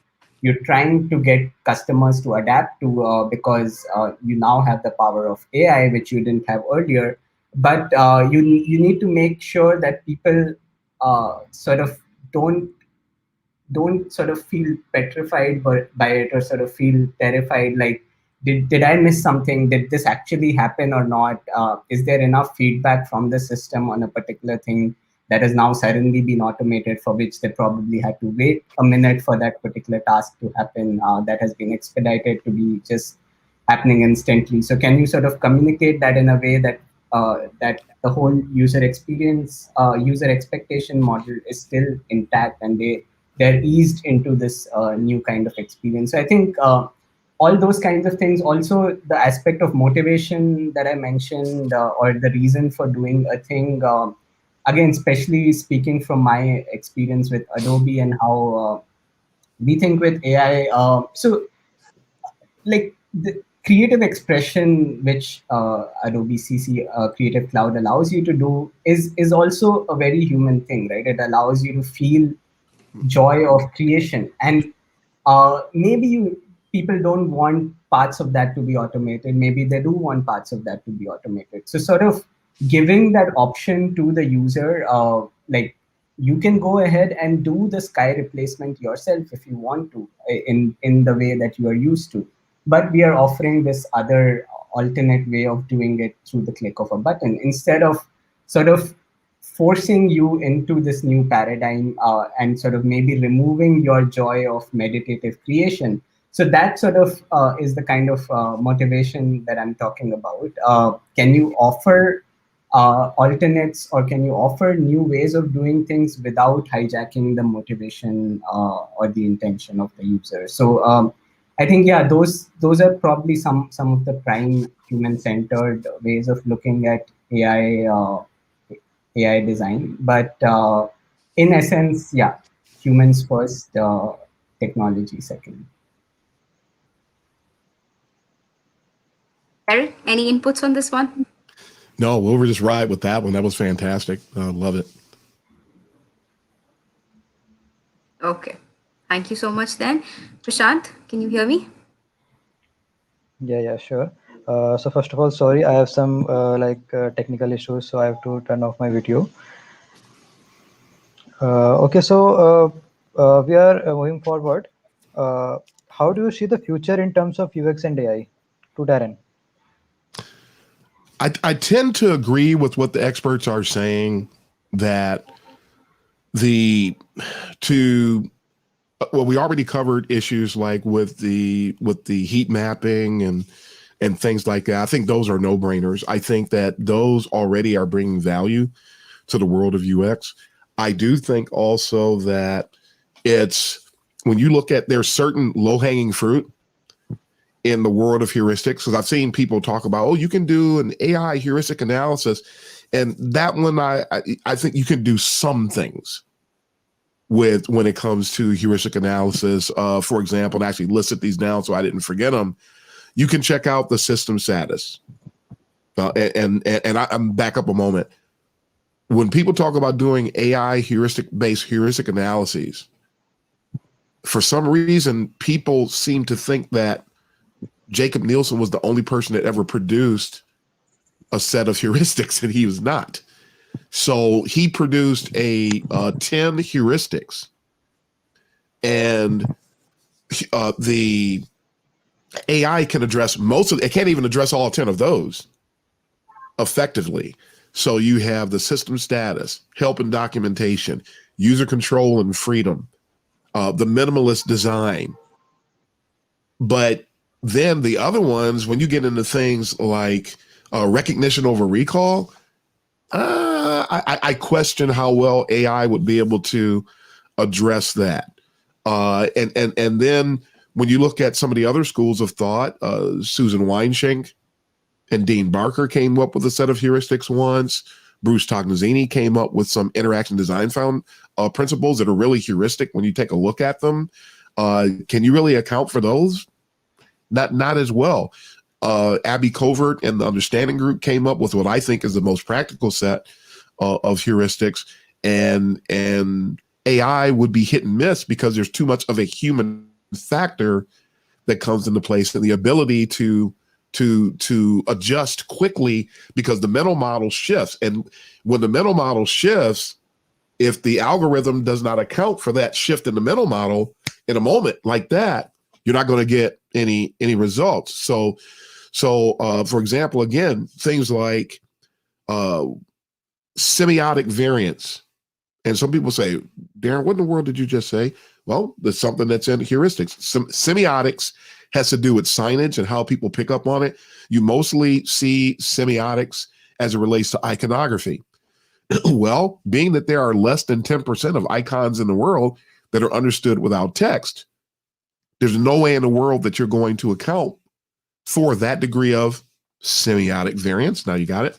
you're trying to get customers to adapt to, because you now have the power of AI, which you didn't have earlier. But you need to make sure that people sort of don't sort of feel petrified by it, or sort of feel terrified, like, did I miss something? Did this actually happen or not? Is there enough feedback from the system on a particular thing that has now suddenly been automated, for which they probably had to wait a minute for that particular task to happen, that has been expedited to be just happening instantly? So can you sort of communicate that in a way that that the whole user experience, user expectation model is still intact, and they're eased into this new kind of experience? So I think all those kinds of things. Also, the aspect of motivation that I mentioned, or the reason for doing a thing. Again, especially speaking from my experience with Adobe and how we think with AI. So, like, the creative expression which Adobe CC Creative Cloud allows you to do is also a very human thing, right? It allows you to feel joy of creation, and maybe people don't want parts of that to be automated. Maybe they do want parts of that to be automated. So sort of giving that option to the user, like, you can go ahead and do the sky replacement yourself if you want to, in the way that you are used to, but we are offering this other alternate way of doing it through the click of a button, instead of sort of forcing you into this new paradigm, and sort of maybe removing your joy of meditative creation. So that sort of is the kind of motivation that I'm talking about. Can you offer alternates, or can you offer new ways of doing things without hijacking the motivation or the intention of the user? So I think, yeah, those are probably some of the prime human-centered ways of looking at AI design. But in essence, yeah, humans first, technology second. Darren, any inputs on this one? No, we'll just ride with that one. That was fantastic. Love it. Okay. Thank you so much then. Prashant, can you hear me? Yeah, sure. So first of all, sorry, I have some technical issues, so I have to turn off my video. Okay, so we are moving forward. Uh, how do you see the future in terms of UX and AI? To Darren. I tend to agree with what the experts are saying that the to well, we already covered issues like with the heat mapping and things like that. I think those are no-brainers. I think that those already are bringing value to the world of UX. I do think also that it's when you look at there's certain low-hanging fruit in the world of heuristics, because I've seen people talk about, oh, you can do an AI heuristic analysis. And that one, I think you can do some things with when it comes to heuristic analysis. For example, and actually listed these down so I didn't forget them. You can check out the system status. I'm back up a moment. When people talk about doing AI heuristic-based heuristic analyses, for some reason, people seem to think that Jacob Nielsen was the only person that ever produced a set of heuristics, and he was not. So he produced a 10 heuristics, and the AI can address most of it. Can't even address all 10 of those effectively. So you have the system status, help and documentation, user control and freedom, the minimalist design. But then the other ones, when you get into things like recognition over recall, I question how well AI would be able to address that. And then when you look at some of the other schools of thought, Susan Weinschenk and Dean Barker came up with a set of heuristics once. Bruce Tognazini came up with some interaction design principles that are really heuristic when you take a look at them. Can you really account for those? Not as well. Abby Covert and the Understanding Group came up with what I think is the most practical set of heuristics, and AI would be hit and miss because there's too much of a human factor that comes into place, and the ability to adjust quickly because the mental model shifts. And when the mental model shifts, if the algorithm does not account for that shift in the mental model in a moment like that, you're not going to get any results. So for example, again, things like semiotic variance. And some people say, Darren, what in the world did you just say? Well, there's something that's in heuristics. Semiotics has to do with signage and how people pick up on it. You mostly see semiotics as it relates to iconography. Well, being that there are less than 10% of icons in the world that are understood without text, there's no way in the world that you're going to account for that degree of semiotic variance. Now you got it.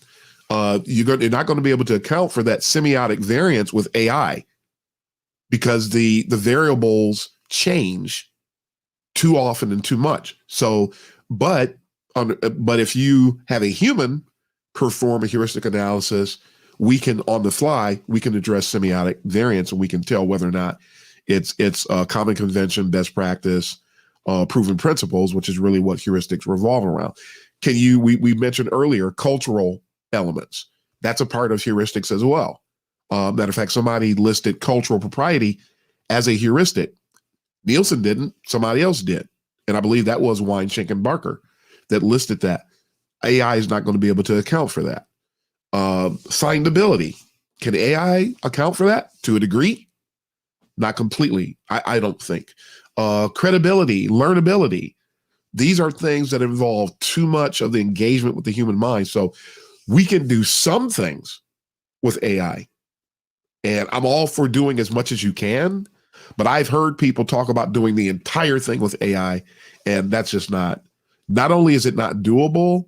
You're not going to be able to account for that semiotic variance with AI because the variables change too often and too much. So, but if you have a human perform a heuristic analysis, we can, on the fly, we can address semiotic variance, and we can tell whether or not it's common convention, best practice, proven principles, which is really what heuristics revolve around. We mentioned earlier cultural elements. That's a part of heuristics as well. Matter of fact, somebody listed cultural propriety as a heuristic. Nielsen didn't, somebody else did. And I believe that was Weinschenk and Barker that listed that. AI is not going to be able to account for that. Findability. Can AI account for that to a degree? Not completely, I don't think. Credibility, learnability. These are things that involve too much of the engagement with the human mind. So we can do some things with AI. And I'm all for doing as much as you can, But I've heard people talk about doing the entire thing with AI, and that's just not only is it not doable,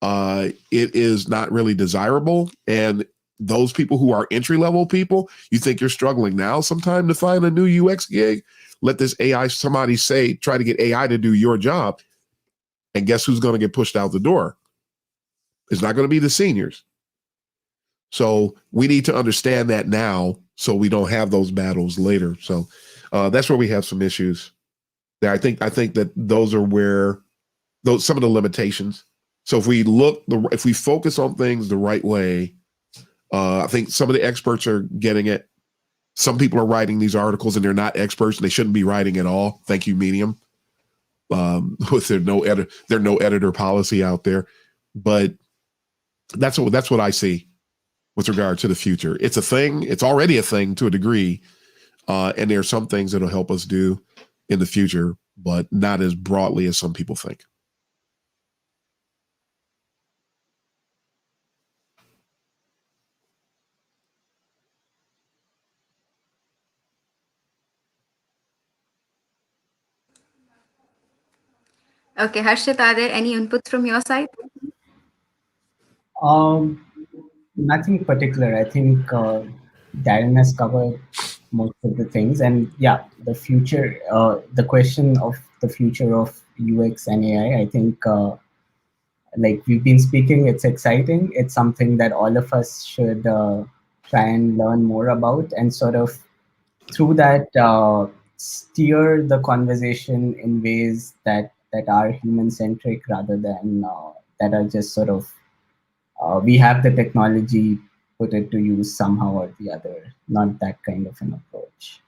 it is not really desirable. And those people who are entry-level people, you think you're struggling now sometime to find a new UX gig? Let this AI, somebody say, try to get AI to do your job. And guess who's going to get pushed out the door? It's not going to be the seniors. So we need to understand that now so we don't have those battles later. So that's where we have some issues there. I think that those are where some of the limitations. So if we focus on things the right way, I think some of the experts are getting it. Some people are writing these articles and they're not experts and they shouldn't be writing at all. Thank you, Medium. With their no editor policy out there. But that's what I see with regard to the future. It's a thing. It's already a thing to a degree. And there are some things that'll help us do in the future, but not as broadly as some people think. Okay, Harshit, are there any inputs from your side? Nothing particular. I think Darren has covered most of the things, and yeah, the future. The question of the future of UX and AI. I think, like we've been speaking, it's exciting. It's something that all of us should try and learn more about, and sort of through that steer the conversation in ways that are human centric rather than that are just sort of we have the technology, put it to use somehow or the other, not that kind of an approach.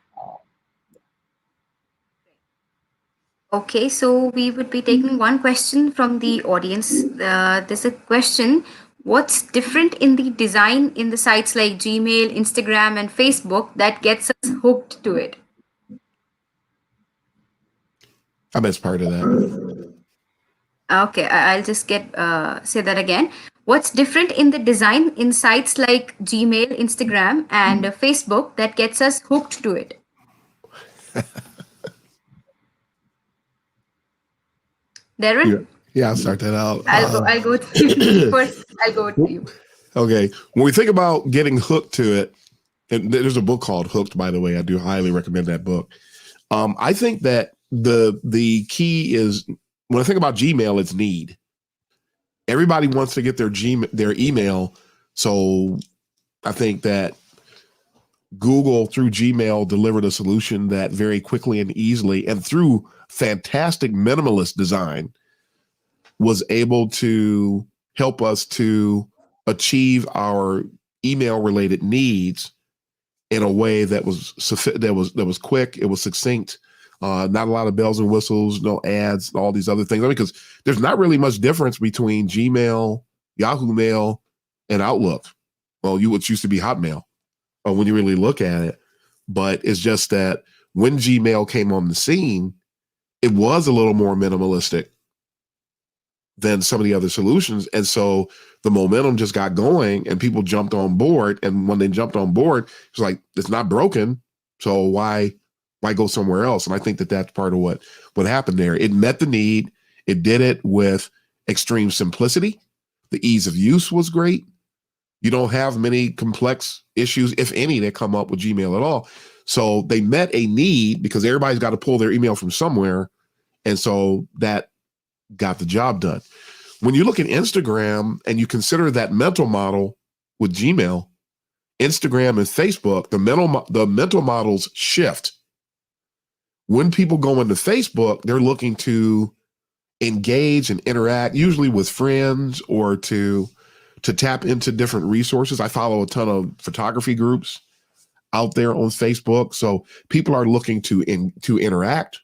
Okay, so we would be taking one question from the audience. There's a question. What's different in the design in the sites like Gmail, Instagram, and Facebook that gets us hooked to it? I missed part of that. Okay, I'll just say that again. What's different in the design in sites like Gmail, Instagram, and Facebook that gets us hooked to it? Darren, Yeah, I'll start that out. I'll go to you first. I'll go to you. Okay. When we think about getting hooked to it, and there's a book called Hooked, by the way. I do highly recommend that book. I think that the key is when I think about Gmail, it's need. Everybody wants to get their email. So I think that Google through Gmail delivered a solution that very quickly and easily and through fantastic minimalist design was able to help us to achieve our email related needs in a way that was quick, it was succinct, not a lot of bells and whistles, no ads, all these other things. I mean, because there's not really much difference between Gmail, Yahoo Mail, and Outlook. Well, which used to be Hotmail, when you really look at it. But it's just that when Gmail came on the scene, it was a little more minimalistic than some of the other solutions. And so the momentum just got going and people jumped on board. And when they jumped on board, it's like, it's not broken. So why go somewhere else? And I think that that's part of what happened there. It met the need. It did it with extreme simplicity. The ease of use was great. You don't have many complex issues, if any, that come up with Gmail at all. So they met a need because everybody's got to pull their email from somewhere. And so that got the job done. When you look at Instagram and you consider that mental model with Gmail, Instagram and Facebook, the mental models shift. When people go into Facebook, they're looking to engage and interact, usually with friends or to tap into different resources. I follow a ton of photography groups out there on Facebook. So people are looking to interact.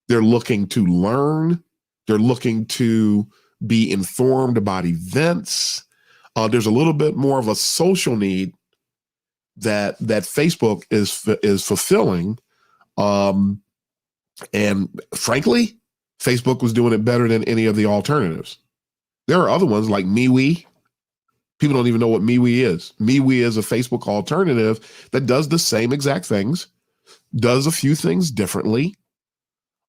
They're looking to learn. They're looking to be informed about events. There's a little bit more of a social need that Facebook is fulfilling. And frankly, Facebook was doing it better than any of the alternatives. There are other ones like MeWe. People don't even know what MeWe is. MeWe is a Facebook alternative that does the same exact things. does a few things differently.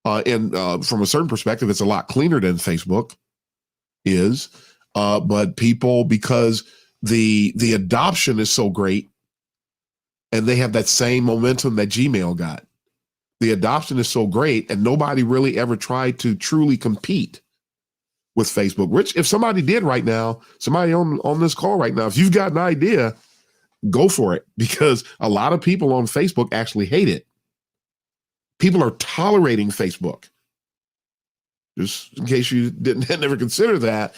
And from a certain perspective, it's a lot cleaner than Facebook is. But people, because the adoption is so great, and they have that same momentum that Gmail got. The adoption is so great, and nobody really ever tried to truly compete with Facebook. Rich, if somebody did right now, somebody on this call right now, if you've got an idea, go for it, because a lot of people on Facebook actually hate it. People are tolerating Facebook. Just in case you didn't never consider that,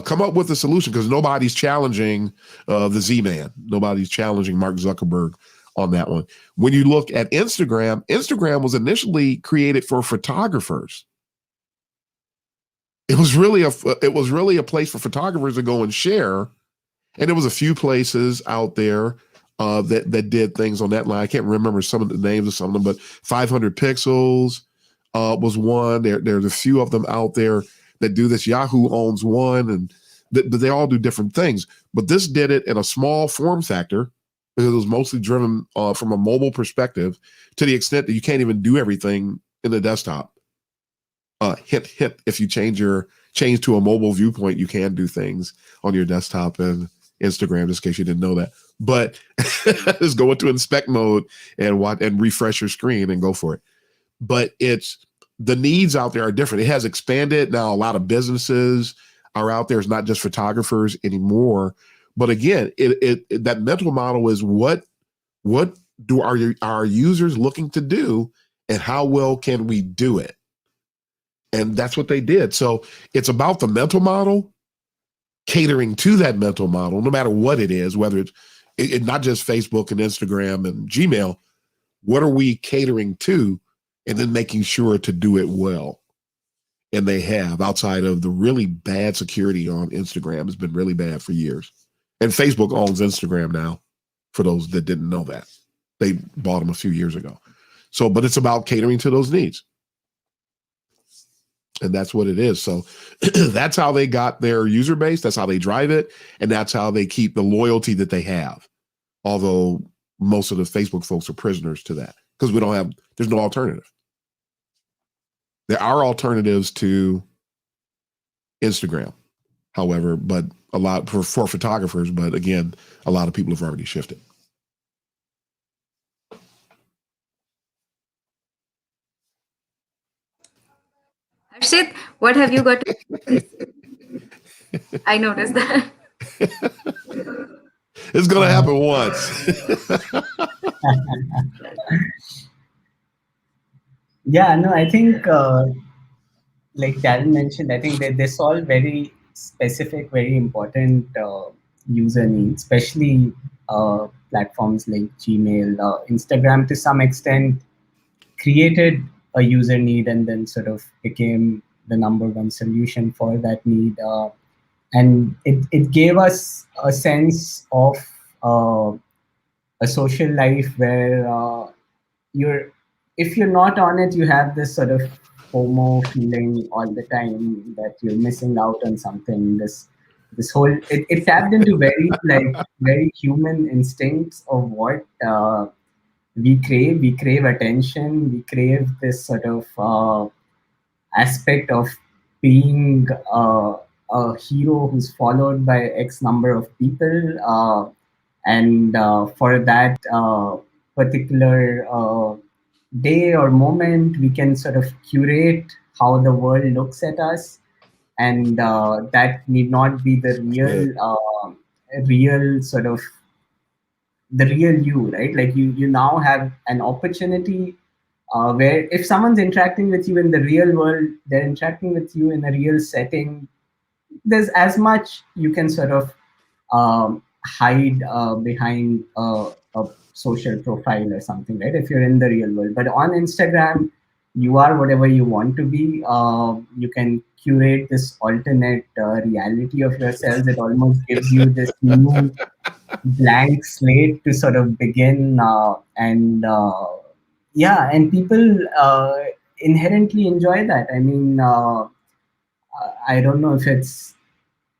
come up with a solution, because nobody's challenging the Z-Man. Nobody's challenging Mark Zuckerberg on that one. When you look at Instagram, Instagram was initially created for photographers. It was really a place for photographers to go and share, and there was a few places out there that did things on that line. I can't remember some of the names of some of them, but 500 Pixels was one. There's a few of them out there that do this. Yahoo owns one, and but they all do different things. But this did it in a small form factor, because it was mostly driven from a mobile perspective, to the extent that you can't even do everything in the desktop. Hint, if you change to a mobile viewpoint, you can do things on your desktop and Instagram, just in case you didn't know that. But just go into inspect mode and refresh your screen and go for it. But the needs out there are different. It has expanded. Now a lot of businesses are out there. It's not just photographers anymore. But again, that mental model is what do our users looking to do, and how well can we do it? And that's what they did. So it's about the mental model, catering to that mental model, no matter what it is, whether it's not just Facebook and Instagram and Gmail. What are we catering to, and then making sure to do it well? And they have, outside of the really bad security on Instagram, has been really bad for years. And Facebook owns Instagram now, for those that didn't know that. They bought them a few years ago. So, but it's about catering to those needs. And that's what it is. So that's how they got their user base. That's how they drive it. And that's how they keep the loyalty that they have. Although most of the Facebook folks are prisoners to that, because there's no alternative. There are alternatives to Instagram, however, but a lot for photographers. But again, a lot of people have already shifted. Harshit, what have you got to say? I noticed that. It's going to happen once. Yeah, no, I think like Darren mentioned, I think they solve very specific, very important user needs, especially platforms like Gmail, Instagram to some extent created a user need and then sort of became the number one solution for that need. And it gave us a sense of a social life where if you're not on it, you have this sort of FOMO feeling all the time that you're missing out on something. This whole it tapped into very human instincts of what we crave. We crave attention. We crave this sort of aspect of being a hero who's followed by X number of people, and for that particular day or moment, we can sort of curate how the world looks at us, and that need not be the real sort of the real you, right? Like you now have an opportunity where if someone's interacting with you in the real world, they're interacting with you in a real setting. There's as much you can sort of hide behind a social profile or something, right? If you're in the real world, but on Instagram, you are whatever you want to be. You can curate this alternate reality of yourselves. It almost gives you this new blank slate to sort of begin, and yeah, and people inherently enjoy that. I mean, I don't know if it's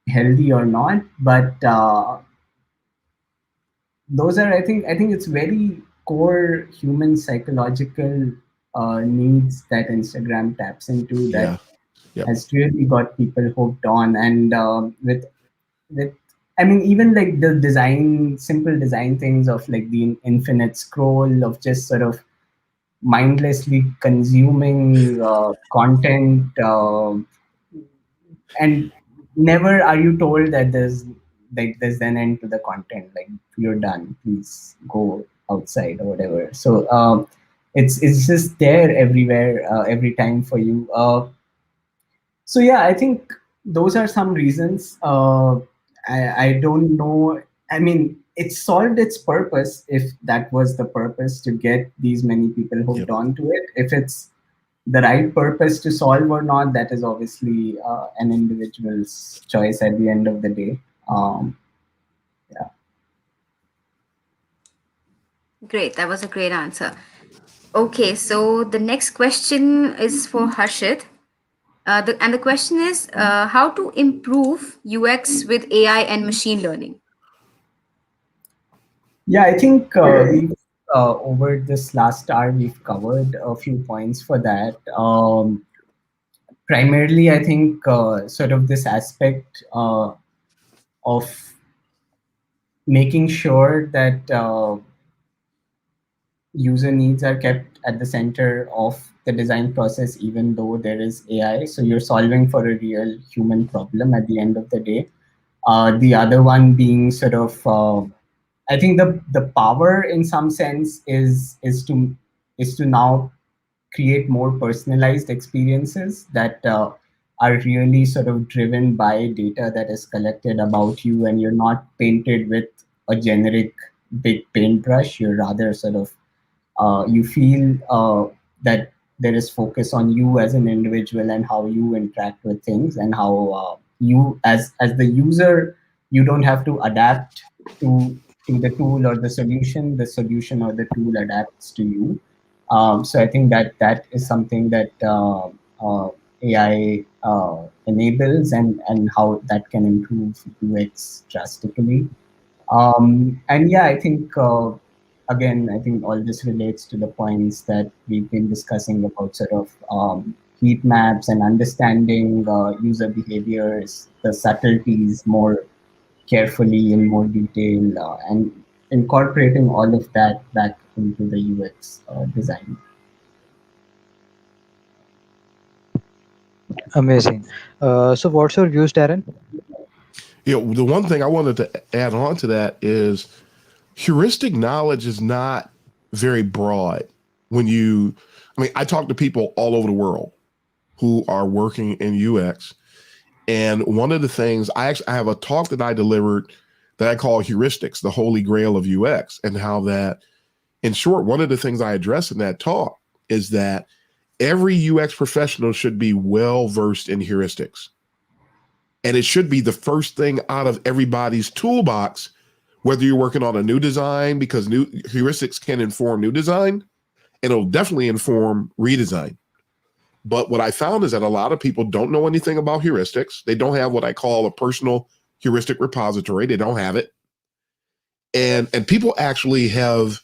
healthy or not, but those are, I think it's very core human psychological needs that Instagram taps into that Yeah. Yep. has really got people hooked on. And with I mean, even like the design, simple design things of like the infinite scroll of just sort of mindlessly consuming content, and never are you told that there's an end to the content. Like, you're done. Please go outside or whatever. So it's just there everywhere, every time for you. So yeah, I think those are some reasons. I don't know. I mean, it solved its purpose if that was the purpose, to get these many people hooked Yep. onto it. If it's the right purpose to solve or not, that is obviously an individual's choice at the end of the day. Yeah. Great, that was a great answer. Okay, so the next question is for Harshit. And the question is how to improve UX with AI and machine learning. Yeah, I think we've over this last hour we've covered a few points for that. Primarily, I think sort of this aspect of making sure that user needs are kept at the center of the design process, even though there is AI. So you're solving for a real human problem at the end of the day. The other one being sort of, I think the power in some sense is to now create more personalized experiences that are really sort of driven by data that is collected about you, and you're not painted with a generic big paintbrush. You're rather sort of you feel that there is focus on you as an individual and how you interact with things, and how you as the user, you don't have to adapt to the tool or the solution or the tool adapts to you. So I think that is something that AI enables, and how that can improve UX drastically. And yeah, I think again, I think all this relates to the points that we've been discussing about sort of heat maps and understanding user behaviors, the subtleties more carefully in more detail, and incorporating all of that back into the UX design. Amazing. So what's your views, Darren? The one thing I wanted to add on to that is heuristic knowledge is not very broad. I talk to people all over the world who are working in UX. And one of the things I have a talk that I delivered that I call heuristics, the holy grail of UX, and how that, in short, one of the things I address in that talk is that every UX professional should be well versed in heuristics. And it should be the first thing out of everybody's toolbox, whether you're working on a new design, because new heuristics can inform new design, and it'll definitely inform redesign. But what I found is that a lot of people don't know anything about heuristics. They don't have what I call a personal heuristic repository. They don't have it. And people actually have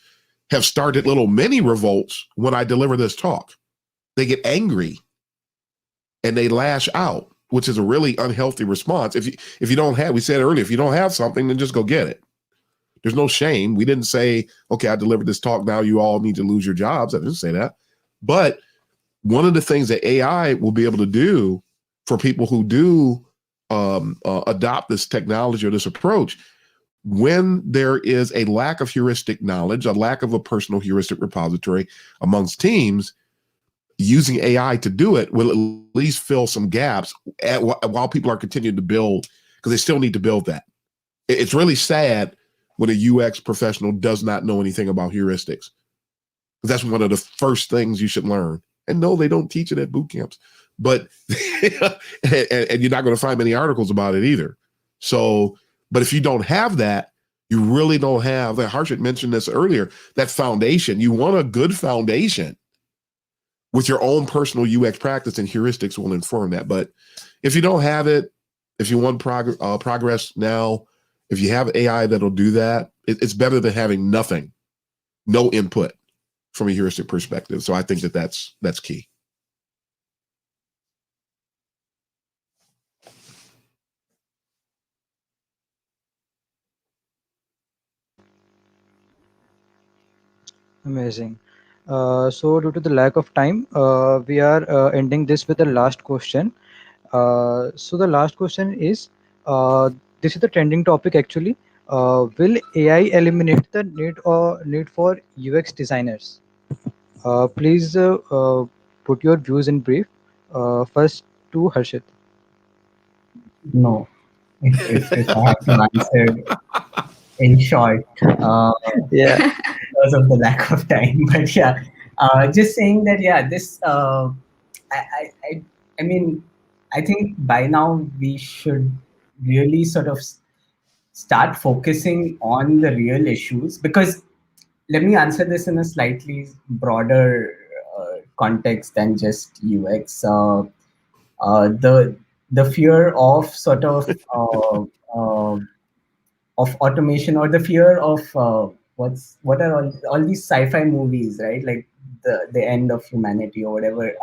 started little mini revolts when I deliver this talk. They get angry and they lash out, which is a really unhealthy response. If you don't have, we said earlier, if you don't have something, then just go get it. There's no shame. We didn't say, okay, I delivered this talk, now you all need to lose your jobs. I didn't say that. But one of the things that AI will be able to do for people who do adopt this technology or this approach, when there is a lack of heuristic knowledge, a lack of a personal heuristic repository amongst teams, using AI to do it will at least fill some gaps while people are continuing to build, because they still need to build that. It's really sad when a UX professional does not know anything about heuristics. That's one of the first things you should learn. And no, they don't teach it at boot camps, but and you're not going to find many articles about it either. So, but if you don't have that, you really don't have, like Harshit mentioned this earlier, that foundation. You want a good foundation with your own personal UX practice, and heuristics will inform that. But if you don't have it, if you want progress now, if you have AI that'll do that, it's better than having nothing. no input from a heuristic perspective. So I think that that's key. Amazing. So, due to the lack of time, we are ending this with the last question. So, the last question is this is the trending topic actually. Will AI eliminate the need for UX designers? Please put your views in brief. First to Harshit. No. If I have to answer in short, Yeah. because of the lack of time. But yeah, just saying that, yeah, this, I, I, I, I mean, I think by now we should really sort of start focusing on the real issues, because let me answer this in a slightly broader context than just UX. The fear of sort of automation, or the fear of what are all these sci-fi movies, right? Like the end of humanity or whatever.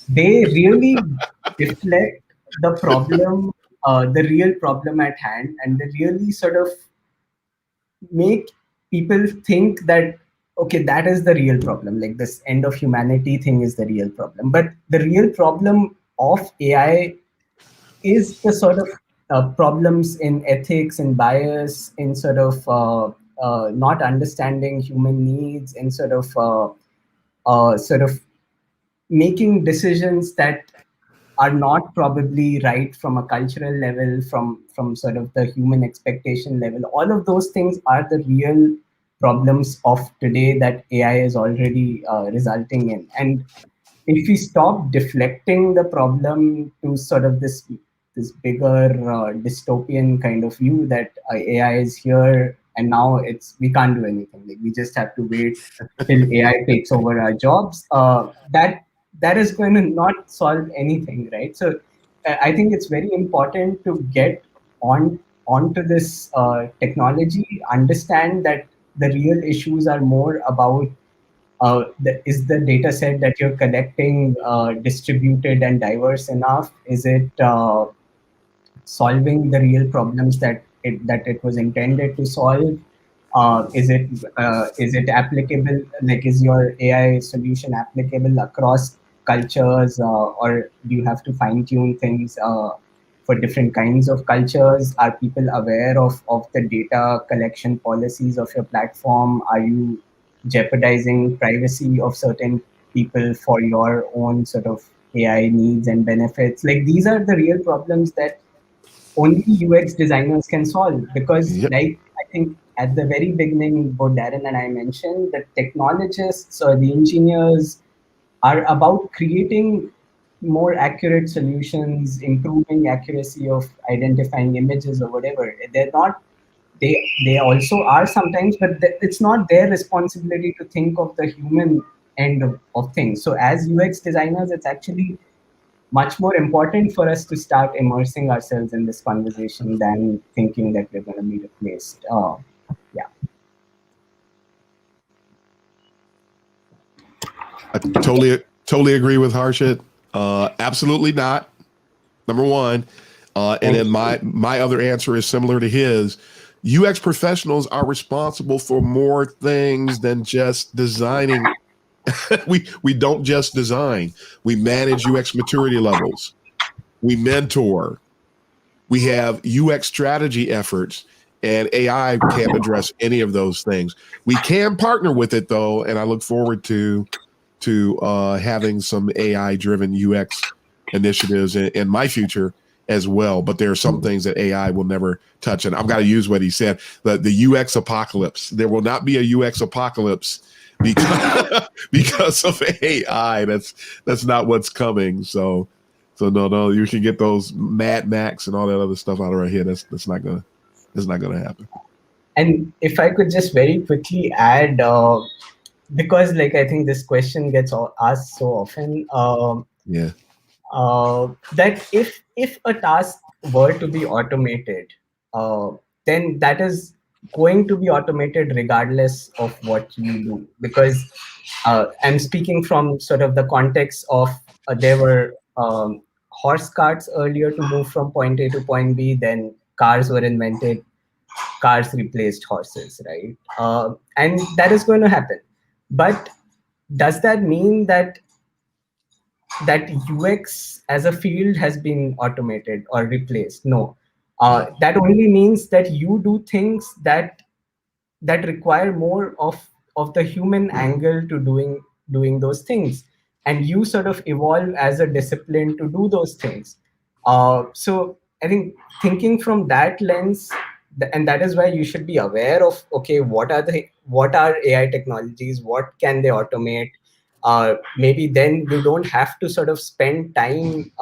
They really deflect the problem, the real problem at hand, and they really sort of make people think that, okay, that is the real problem, like this end of humanity thing is the real problem. But the real problem of AI is the sort of problems in ethics and bias, in sort of not understanding human needs, in sort of making decisions that are not probably right from a cultural level, from sort of the human expectation level. All of those things are the real problems of today that AI is already resulting in. And if we stop deflecting the problem to sort of this bigger dystopian kind of view that AI is here and now it's we can't do anything, like we just have to wait till AI takes over our jobs, that is going to not solve anything, right? So I think it's very important to get onto this technology, understand that the real issues are more about is the data set that you're collecting distributed and diverse enough? Is it solving the real problems that it was intended to solve? Is it applicable? Like, is your AI solution applicable across cultures, or do you have to fine tune things for different kinds of cultures? Are people aware of the data collection policies of your platform? Are you jeopardizing privacy of certain people for your own sort of AI needs and benefits? Like, these are the real problems that only UX designers can solve, because, Yep. like, I think at the very beginning, both Darren and I mentioned, the technologists or the engineers are about creating more accurate solutions, improving accuracy of identifying images or whatever. They're not. They also are sometimes, but it's not their responsibility to think of the human end of things. So as UX designers, it's actually much more important for us to start immersing ourselves in this conversation than thinking that we're going to be replaced. Yeah. I totally agree with Harshit. Absolutely not. Number one. And Thank then you. my other answer is similar to his. UX professionals are responsible for more things than just designing. We don't just design. We manage UX maturity levels. We mentor. We have UX strategy efforts, and AI can't address any of those things. We can partner with it though, and I look forward to having some AI driven UX initiatives in my future as well. But there are some things that AI will never touch. And I've got to use what he said, the UX apocalypse. There will not be a UX apocalypse because of AI. That's not what's coming. So no, you can get those Mad Max and all that other stuff out of our head. That's not gonna happen. And if I could just very quickly add, because like I think this question gets asked so often, Yeah. that if a task were to be automated, then that is going to be automated regardless of what you do. Because I'm speaking from sort of the context of there were horse carts earlier to move from point A to point B, then cars were invented, cars replaced horses, right? And that is going to happen. But does that mean that UX as a field has been automated or replaced? No. That only means that you do things that require more of the human angle to doing those things, and you sort of evolve as a discipline to do those things. So I think thinking from that lens, and that is why you should be aware of, okay, what are AI technologies, what can they automate. Maybe then you don't have to sort of spend time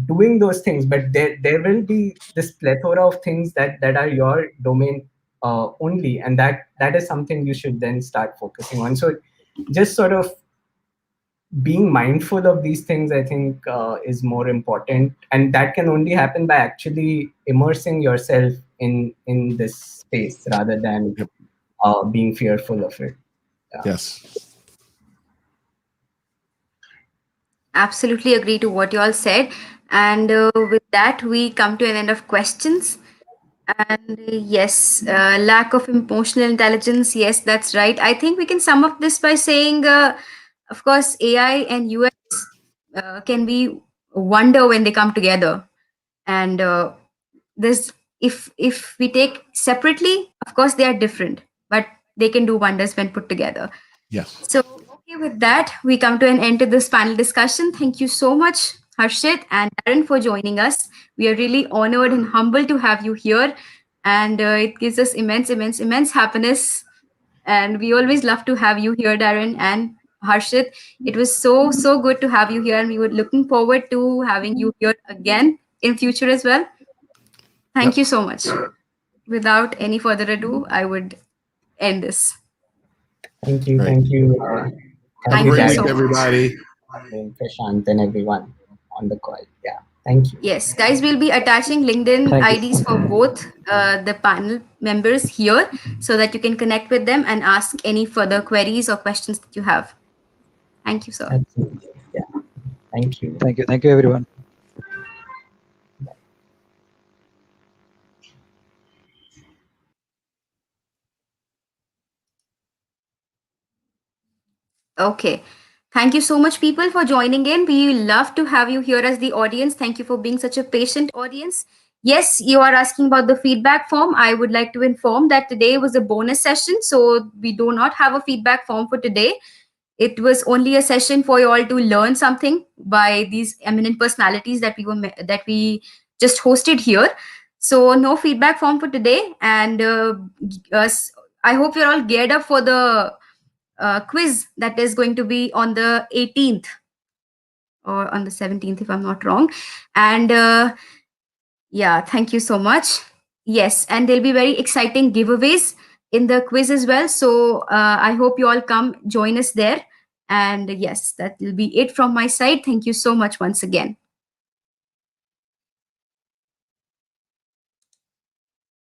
doing those things, but there will be this plethora of things that are your domain only, and that is something you should then start focusing on. So just sort of being mindful of these things, I think, is more important, and that can only happen by actually immersing yourself in this space rather than Yep. being fearful of it. Yeah. Yes. Absolutely agree to what you all said. And with that, we come to an end of questions. And yes, lack of emotional intelligence. Yes, that's right. I think we can sum up this by saying, of course, AI and UX can be a wonder when they come together. And this, if we take separately, of course, they are different, but they can do wonders when put together. Yes. So, okay, with that, we come to an end to this panel discussion. Thank you so much, Harshit and Darren, for joining us. We are really honored and humbled to have you here. And it gives us immense, immense, immense happiness. And we always love to have you here, Darren and Harshit. It was so, so good to have you here. And we were looking forward to having you here again in future as well. Thank Yep. you so much. Without any further ado, I would end this. Right. Thank you. Have a Thank you, Thank great you week, so Darren, much. everybody. and Prashant, and everyone on the call. Yeah, thank you. Yes, guys, we'll be attaching LinkedIn Thank you. IDs for both the panel members here so that you can connect with them and ask any further queries or questions that you have. Thank you, sir. Absolutely. Yeah, thank you. Thank you. Thank you, everyone. Okay. Thank you so much, people, for joining in. We love to have you here as the audience. Thank you for being such a patient audience. Yes, you are asking about the feedback form. I would like to inform that today was a bonus session, so we do not have a feedback form for today. It was only a session for you all to learn something by these eminent personalities that we just hosted here. So no feedback form for today, and I hope you're all geared up for the quiz that is going to be on the 18th or on the 17th, if I'm not wrong. And yeah, thank you so much. Yes, and there'll be very exciting giveaways in the quiz as well. So I hope you all come join us there. And yes, that will be it from my side. Thank you so much once again.